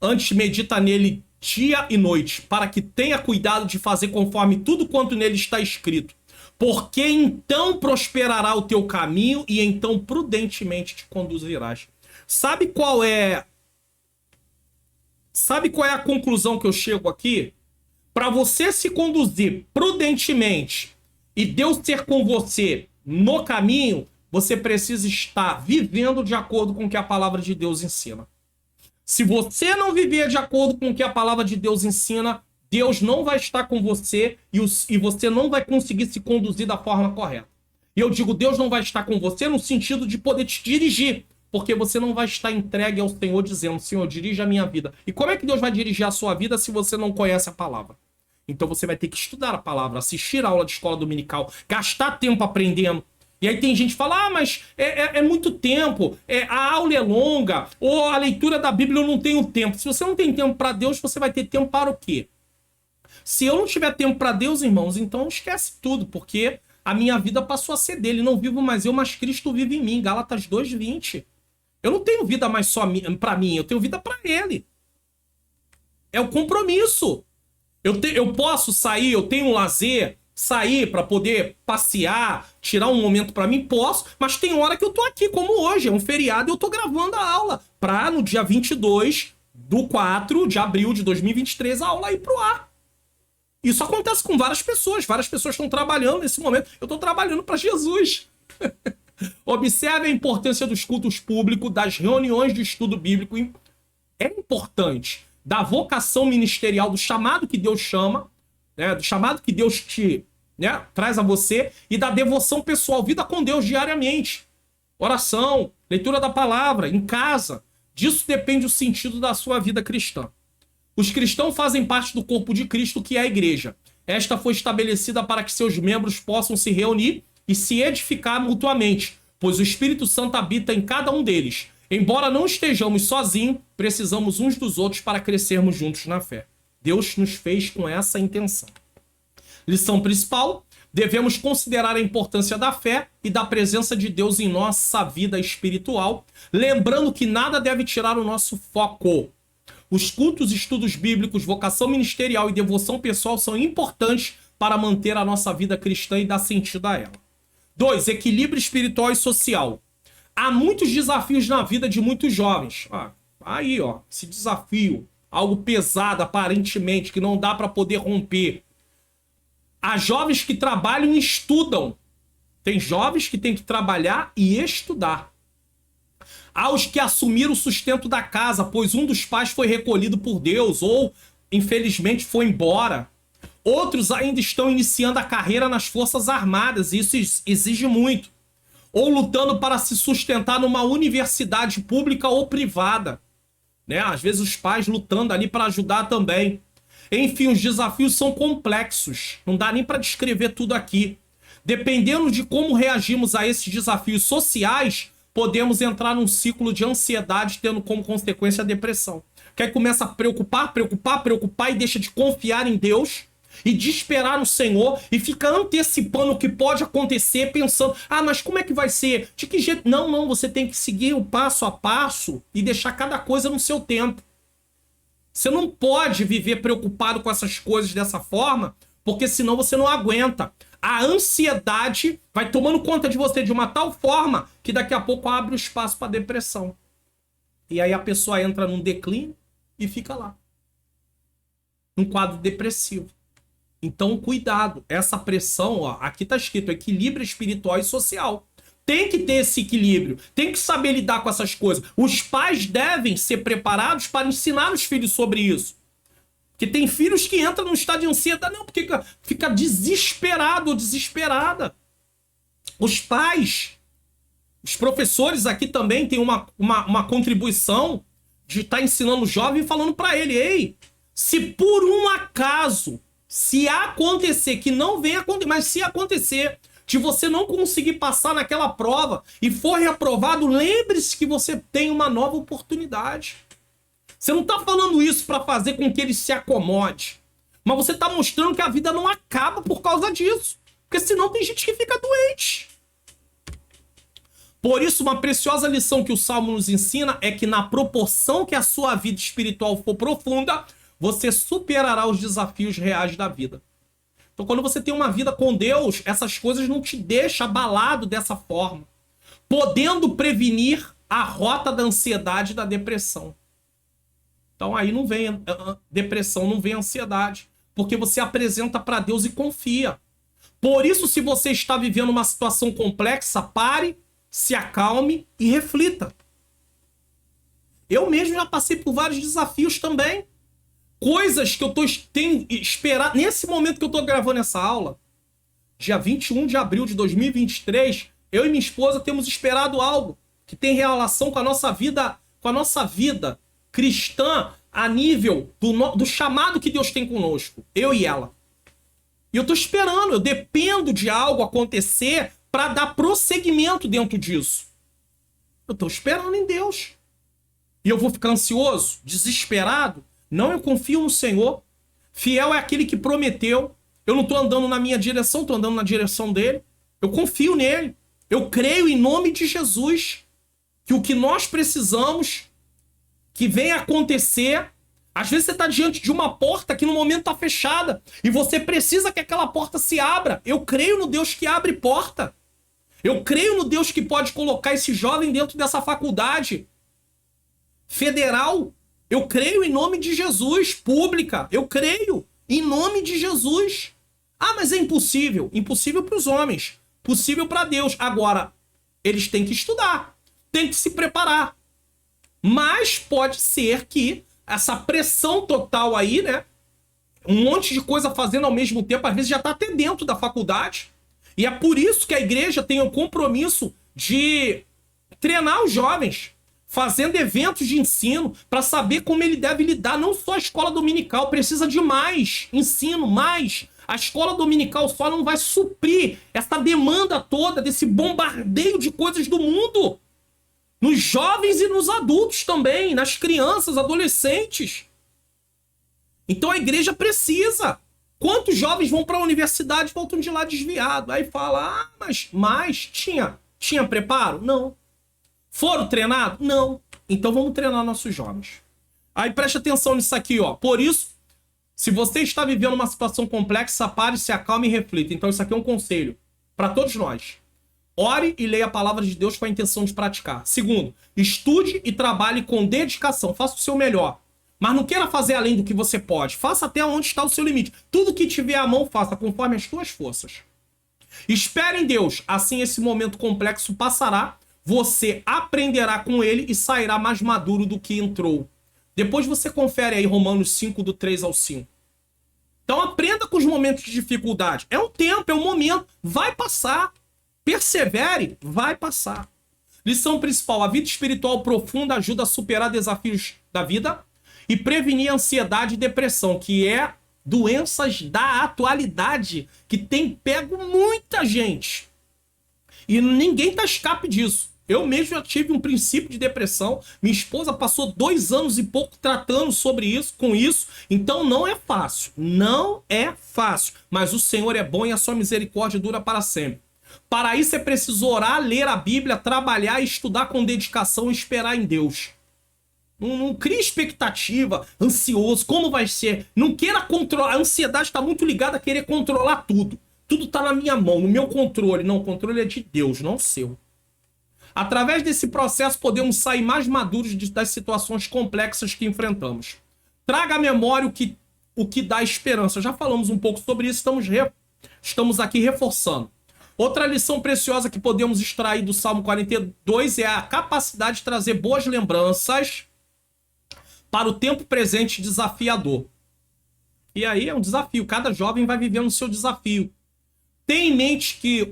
Antes medita nele dia e noite, para que tenha cuidado de fazer conforme tudo quanto nele está escrito. Porque então prosperará o teu caminho e então prudentemente te conduzirás. Sabe qual é a conclusão que eu chego aqui? Para você se conduzir prudentemente e Deus ser com você no caminho, você precisa estar vivendo de acordo com o que a palavra de Deus ensina. Se você não viver de acordo com o que a palavra de Deus ensina, Deus não vai estar com você e você não vai conseguir se conduzir da forma correta. E eu digo, Deus não vai estar com você no sentido de poder te dirigir, porque você não vai estar entregue ao Senhor dizendo, Senhor, dirige a minha vida. E como é que Deus vai dirigir a sua vida se você não conhece a palavra? Então você vai ter que estudar a palavra, assistir a aula de escola dominical, gastar tempo aprendendo. E aí tem gente que fala, mas é muito tempo, a aula é longa, ou a leitura da Bíblia eu não tenho tempo. Se você não tem tempo para Deus, você vai ter tempo para o quê? Se eu não tiver tempo para Deus, irmãos, então esquece tudo, porque a minha vida passou a ser dele. Não vivo mais eu, mas Cristo vive em mim. Gálatas 2:20. Eu não tenho vida mais só para mim, eu tenho vida para ele. É o compromisso. Eu posso sair, eu tenho um lazer, sair para poder passear, tirar um momento para mim, posso, mas tem hora que eu tô aqui, como hoje, é um feriado e eu tô gravando a aula, para no dia 22/4 de abril de 2023 a aula ir pro ar. Isso acontece com várias pessoas estão trabalhando nesse momento. Eu tô trabalhando para Jesus. Observe a importância dos cultos públicos, das reuniões de estudo bíblico. É importante. Da vocação ministerial, do chamado que Deus chama, né, do chamado que Deus te, né, traz a você, e da devoção pessoal, vida com Deus diariamente. Oração, leitura da palavra, em casa. Disso depende o sentido da sua vida cristã. Os cristãos fazem parte do corpo de Cristo, que é a igreja. Esta foi estabelecida para que seus membros possam se reunir e se edificar mutuamente, pois o Espírito Santo habita em cada um deles. Embora não estejamos sozinhos, precisamos uns dos outros para crescermos juntos na fé. Deus nos fez com essa intenção. Lição principal: devemos considerar a importância da fé e da presença de Deus em nossa vida espiritual, lembrando que nada deve tirar o nosso foco. Os cultos, estudos bíblicos, vocação ministerial e devoção pessoal são importantes para manter a nossa vida cristã e dar sentido a ela. 2. Equilíbrio espiritual e social. Há muitos desafios na vida de muitos jovens. Aí, esse desafio, algo pesado aparentemente, que não dá para poder romper. Há jovens que trabalham e estudam. Tem jovens que têm que trabalhar e estudar. Há os que assumiram o sustento da casa, pois um dos pais foi recolhido por Deus ou, infelizmente, foi embora. Outros ainda estão iniciando a carreira nas Forças Armadas, e isso exige muito. Ou lutando para se sustentar numa universidade pública ou privada, né? Às vezes os pais lutando ali para ajudar também. Enfim, os desafios são complexos. Não dá nem para descrever tudo aqui. Dependendo de como reagimos a esses desafios sociais, podemos entrar num ciclo de ansiedade, tendo como consequência a depressão. Que aí começa a preocupar e deixa de confiar em Deus e de esperar no Senhor e fica antecipando o que pode acontecer, pensando, mas como é que vai ser? De que jeito? Não, você tem que seguir o passo a passo e deixar cada coisa no seu tempo. Você não pode viver preocupado com essas coisas dessa forma, porque senão você não aguenta. A ansiedade vai tomando conta de você de uma tal forma que daqui a pouco abre o espaço para depressão. E aí a pessoa entra num declínio e fica lá. Num quadro depressivo. Então, cuidado. Essa pressão, aqui está escrito equilíbrio espiritual e social. Tem que ter esse equilíbrio. Tem que saber lidar com essas coisas. Os pais devem ser preparados para ensinar os filhos sobre isso. Porque tem filhos que entram num estado de ansiedade, porque fica desesperado ou desesperada. Os pais, os professores aqui também têm uma contribuição de estar ensinando o jovem e falando para ele, ei, se por um acaso, se acontecer, que não venha acontecer, mas se acontecer, de você não conseguir passar naquela prova e for reaprovado, lembre-se que você tem uma nova oportunidade. Você não está falando isso para fazer com que ele se acomode. Mas você está mostrando que a vida não acaba por causa disso. Porque senão tem gente que fica doente. Por isso, uma preciosa lição que o Salmo nos ensina é que na proporção que a sua vida espiritual for profunda, você superará os desafios reais da vida. Então, quando você tem uma vida com Deus, essas coisas não te deixam abalado dessa forma. Podendo prevenir a rota da ansiedade e da depressão. Então aí não vem depressão, não vem ansiedade. Porque você apresenta para Deus e confia. Por isso, se você está vivendo uma situação complexa, pare, se acalme e reflita. Eu mesmo já passei por vários desafios também. Coisas que eu tenho esperado. Nesse momento que eu estou gravando essa aula, dia 21 de abril de 2023, eu e minha esposa temos esperado algo que tem relação com a nossa vida, cristã a nível do chamado que Deus tem conosco, eu e ela. E eu tô esperando, eu dependo de algo acontecer para dar prosseguimento dentro disso. Eu tô esperando em Deus. E eu vou ficar ansioso, desesperado? Não, eu confio no Senhor. Fiel é aquele que prometeu. Eu não tô andando na minha direção, tô andando na direção dele. Eu confio nele. Eu creio em nome de Jesus que o que nós precisamos que venha acontecer. Às vezes você está diante de uma porta que no momento está fechada e você precisa que aquela porta se abra. Eu creio no Deus que abre porta. Eu creio no Deus que pode colocar esse jovem dentro dessa faculdade federal. Eu creio em nome de Jesus. Pública. Eu creio em nome de Jesus. Mas é impossível. Impossível para os homens. possível para Deus. Agora, eles têm que estudar, têm que se preparar. Mas pode ser que essa pressão total aí, né? Um monte de coisa fazendo ao mesmo tempo, às vezes já está até dentro da faculdade. E é por isso que a igreja tem o compromisso de treinar os jovens, fazendo eventos de ensino para saber como ele deve lidar. Não só a escola dominical, precisa de mais ensino, mais. A escola dominical só não vai suprir essa demanda toda desse bombardeio de coisas do mundo. Nos jovens e nos adultos também, nas crianças, adolescentes. Então a igreja precisa. Quantos jovens vão para a universidade e voltam de lá desviados? Aí fala, mas tinha preparo? Não. Foram treinados? Não. Então vamos treinar nossos jovens. Aí preste atenção nisso aqui, ó. Por isso, se você está vivendo uma situação complexa, pare, se acalme e reflita. Então isso aqui é um conselho para todos nós. Ore e leia a palavra de Deus com a intenção de praticar. Segundo, estude e trabalhe com dedicação. Faça o seu melhor. Mas não queira fazer além do que você pode. Faça até onde está o seu limite. Tudo que tiver à mão, faça conforme as suas forças. Espere em Deus. Assim esse momento complexo passará. Você aprenderá com ele e sairá mais maduro do que entrou. Depois você confere aí Romanos 5, do 3 ao 5. Então aprenda com os momentos de dificuldade. É um tempo, é um momento. Vai passar. Persevere, vai passar. Lição principal. A vida espiritual profunda ajuda a superar desafios da vida e prevenir ansiedade e depressão, que é doenças da atualidade, que tem pego muita gente. E ninguém tá escape disso. Eu mesmo já tive um princípio de depressão. Minha esposa passou 2 anos e pouco tratando sobre isso, com isso. Então não é fácil. Não é fácil. Mas o Senhor é bom e a sua misericórdia dura para sempre. Para isso é preciso orar, ler a Bíblia, trabalhar, estudar com dedicação e esperar em Deus. Não crie expectativa, ansioso, como vai ser. Não queira controlar. A ansiedade está muito ligada a querer controlar tudo. Tudo está na minha mão, no meu controle. Não, o controle é de Deus, não seu. Através desse processo, podemos sair mais maduros das situações complexas que enfrentamos. Traga à memória o que dá esperança. Já falamos um pouco sobre isso, estamos aqui reforçando. Outra lição preciosa que podemos extrair do Salmo 42 é a capacidade de trazer boas lembranças para o tempo presente desafiador. E aí é um desafio. Cada jovem vai vivendo o seu desafio. Tenha em mente que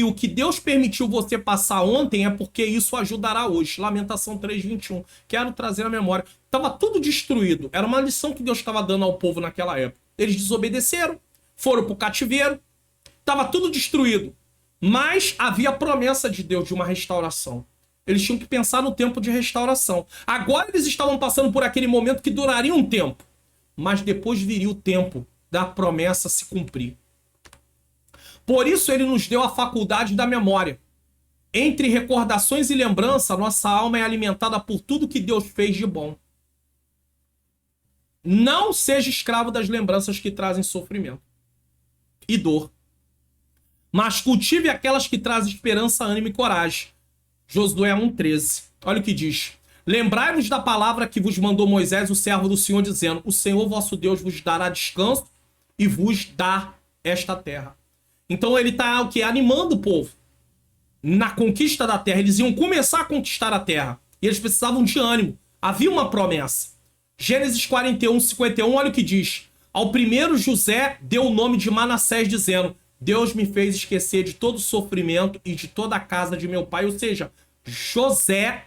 o que Deus permitiu você passar ontem é porque isso ajudará hoje. Lamentação 3:21. Quero trazer a memória. Estava tudo destruído. Era uma lição que Deus estava dando ao povo naquela época. Eles desobedeceram, foram para o cativeiro. Estava tudo destruído. Mas havia a promessa de Deus de uma restauração. Eles tinham que pensar no tempo de restauração. Agora eles estavam passando por aquele momento que duraria um tempo. Mas depois viria o tempo da promessa se cumprir. Por isso ele nos deu a faculdade da memória. Entre recordações e lembrança, nossa alma é alimentada por tudo que Deus fez de bom. Não seja escravo das lembranças que trazem sofrimento e dor. Mas cultive aquelas que trazem esperança, ânimo e coragem. Josué 1:13. Olha o que diz. Lembrai-vos da palavra que vos mandou Moisés, o servo do Senhor, dizendo: o Senhor vosso Deus vos dará descanso e vos dá esta terra. Então ele está o quê? Animando o povo na conquista da terra. Eles iam começar a conquistar a terra. E eles precisavam de ânimo. Havia uma promessa. Gênesis 41:51, olha o que diz. Ao primeiro José deu o nome de Manassés, dizendo: Deus me fez esquecer de todo o sofrimento e de toda a casa de meu pai. Ou seja, José,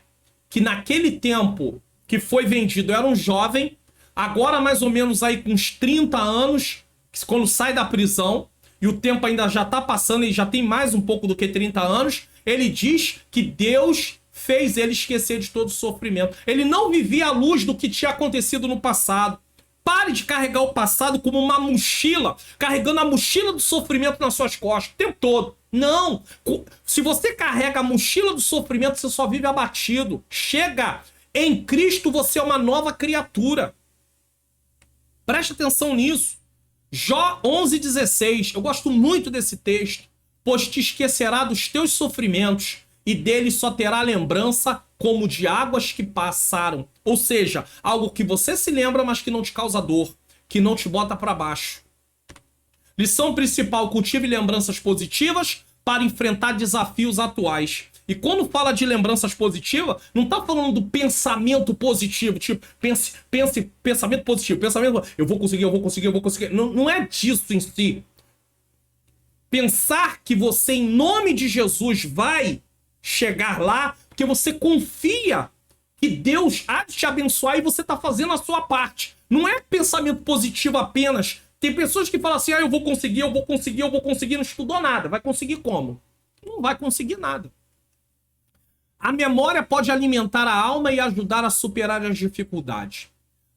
que naquele tempo que foi vendido era um jovem, agora mais ou menos aí com uns 30 anos, quando sai da prisão, e o tempo ainda já está passando, e já tem mais um pouco do que 30 anos, ele diz que Deus fez ele esquecer de todo o sofrimento. Ele não vivia à luz do que tinha acontecido no passado. Pare de carregar o passado como uma mochila, carregando a mochila do sofrimento nas suas costas o tempo todo. Não! Se você carrega a mochila do sofrimento, você só vive abatido. Chega! Em Cristo você é uma nova criatura. Preste atenção nisso. Jó 11:16. Eu gosto muito desse texto. Pois te esquecerá dos teus sofrimentos e dele só terá lembrança como de águas que passaram. Ou seja, algo que você se lembra, mas que não te causa dor, que não te bota para baixo. Lição principal: cultive lembranças positivas para enfrentar desafios atuais. E quando fala de lembranças positivas, não está falando do pensamento positivo, tipo, pensamento positivo, eu vou conseguir, eu vou conseguir, eu vou conseguir. Não, não é disso em si. Pensar que você, em nome de Jesus, vai chegar lá, porque você confia que Deus há de te abençoar e você está fazendo a sua parte. Não é pensamento positivo apenas. Tem pessoas que falam assim, eu vou conseguir, eu vou conseguir, eu vou conseguir, não estudou nada. Vai conseguir como? Não vai conseguir nada. A memória pode alimentar a alma e ajudar a superar as dificuldades.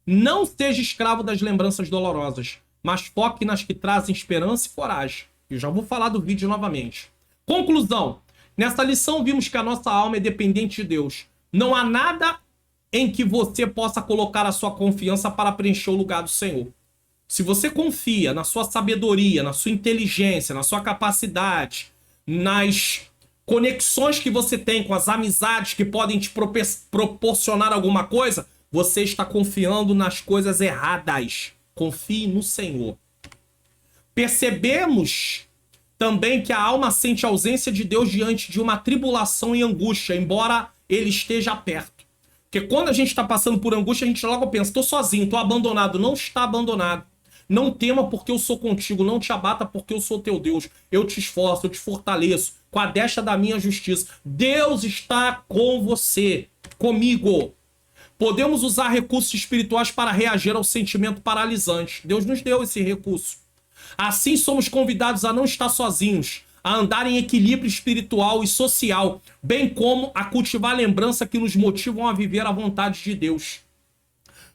Não seja escravo das lembranças dolorosas, mas foque nas que trazem esperança e coragem. Eu já vou falar do vídeo novamente. Conclusão. Nessa lição vimos que a nossa alma é dependente de Deus. Não há nada em que você possa colocar a sua confiança para preencher o lugar do Senhor. Se você confia na sua sabedoria, na sua inteligência, na sua capacidade, nas conexões que você tem com as amizades que podem te proporcionar alguma coisa, você está confiando nas coisas erradas. Confie no Senhor. Percebemos também que a alma sente a ausência de Deus diante de uma tribulação e angústia, embora ele esteja perto. Porque quando a gente está passando por angústia, a gente logo pensa, estou sozinho, estou abandonado. Não está abandonado. Não tema porque eu sou contigo, não te abata porque eu sou teu Deus. Eu te esforço, eu te fortaleço com a destra da minha justiça. Deus está com você, comigo. Podemos usar recursos espirituais para reagir ao sentimento paralisante. Deus nos deu esse recurso. Assim somos convidados a não estar sozinhos, a andar em equilíbrio espiritual e social, bem como a cultivar lembrança que nos motivam a viver a vontade de Deus.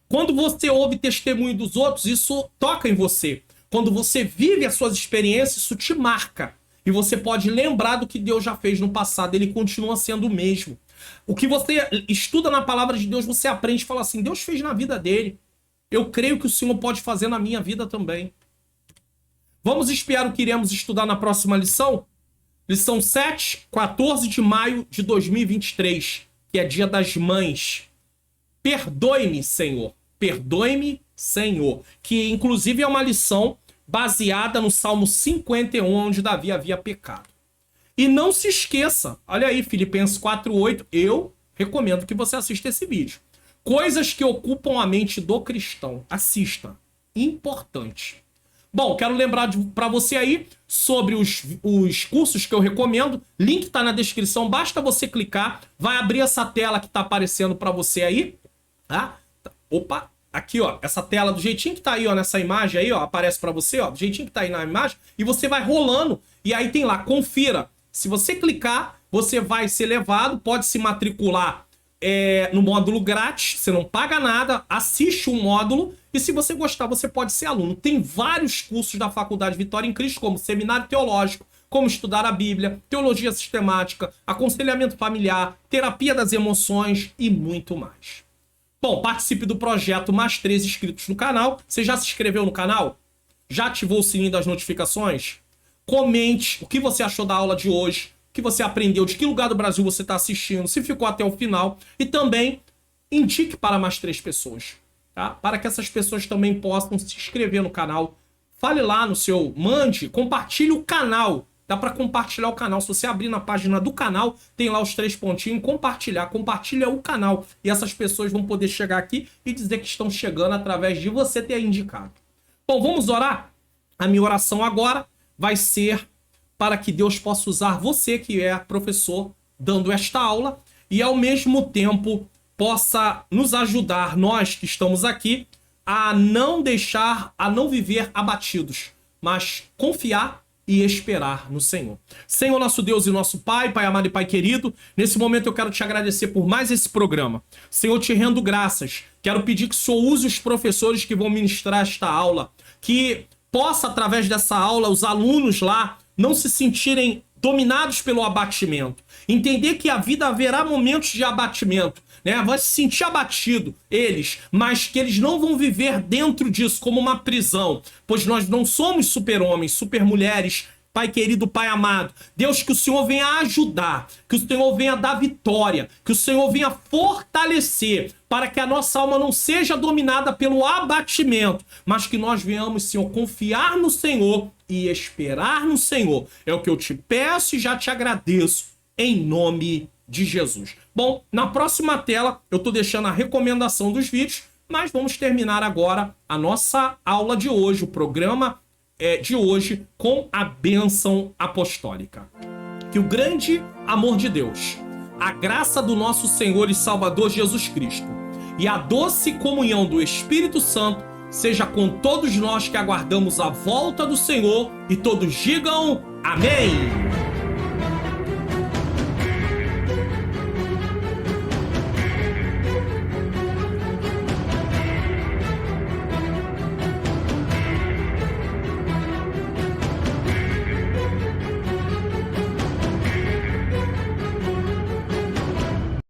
Quando você ouve testemunho dos outros, isso toca em você. Quando você vive as suas experiências, isso te marca. E você pode lembrar do que Deus já fez no passado. Ele continua sendo o mesmo. O que você estuda na palavra de Deus, você aprende e fala assim, Deus fez na vida dele. Eu creio que o Senhor pode fazer na minha vida também. Vamos espiar o que iremos estudar na próxima lição? Lição 7, 14 de maio de 2023, que é Dia das Mães. Perdoe-me, Senhor. Perdoe-me, Senhor. Que, inclusive, é uma lição baseada no Salmo 51, onde Davi havia pecado. E não se esqueça, olha aí, Filipenses 4:8, eu recomendo que você assista esse vídeo. Coisas que ocupam a mente do cristão. Assista. Importante. Bom, quero lembrar para você aí sobre os cursos que eu recomendo. Link tá na descrição, basta você clicar. Vai abrir essa tela que tá aparecendo para você aí. Tá? Opa, aqui ó, essa tela do jeitinho que tá aí ó, nessa imagem aí ó, aparece para você ó, do jeitinho que tá aí na imagem. E você vai rolando e aí tem lá, confira. Se você clicar, você vai ser levado, pode se matricular no módulo grátis, você não paga nada, assiste um módulo e se você gostar, você pode ser aluno. Tem vários cursos da Faculdade Vitória em Cristo, como Seminário Teológico, como estudar a Bíblia, Teologia Sistemática, Aconselhamento Familiar, Terapia das Emoções e muito mais. Bom, participe do projeto Mais 3 inscritos no canal. Você já se inscreveu no canal? Já ativou o sininho das notificações? Comente o que você achou da aula de hoje, o que você aprendeu, de que lugar do Brasil você está assistindo, se ficou até o final. E também indique para mais 3 pessoas, tá? Para que essas pessoas também possam se inscrever no canal. Fale lá no seu, compartilhe o canal. Dá para compartilhar o canal. Se você abrir na página do canal, tem lá os 3 pontinhos, compartilhar. Compartilha o canal. E essas pessoas vão poder chegar aqui e dizer que estão chegando através de você ter indicado. Bom, vamos orar? A minha oração agora vai ser para que Deus possa usar você, que é professor, dando esta aula, e ao mesmo tempo possa nos ajudar, nós que estamos aqui, a não viver abatidos, mas confiar e esperar no Senhor. Senhor, nosso Deus e nosso Pai, Pai amado e Pai querido, nesse momento eu quero te agradecer por mais esse programa. Senhor, te rendo graças. Quero pedir que o Senhor use os professores que vão ministrar esta aula, que possa, através dessa aula, os alunos lá não se sentirem dominados pelo abatimento. Entender que a vida haverá momentos de abatimento, né? Vai se sentir abatido, eles, mas que eles não vão viver dentro disso como uma prisão, pois nós não somos super-homens, super-mulheres Pai querido, Pai amado. Deus, que o Senhor venha ajudar, que o Senhor venha dar vitória, que o Senhor venha fortalecer, para que a nossa alma não seja dominada pelo abatimento, mas que nós venhamos, Senhor, confiar no Senhor e esperar no Senhor. É o que eu te peço e já te agradeço, em nome de Jesus. Bom, na próxima tela eu tô deixando a recomendação dos vídeos, mas vamos terminar agora a nossa aula de hoje, o programa de hoje, com a bênção apostólica. Que o grande amor de Deus, a graça do nosso Senhor e Salvador Jesus Cristo e a doce comunhão do Espírito Santo seja com todos nós que aguardamos a volta do Senhor, e todos digam amém!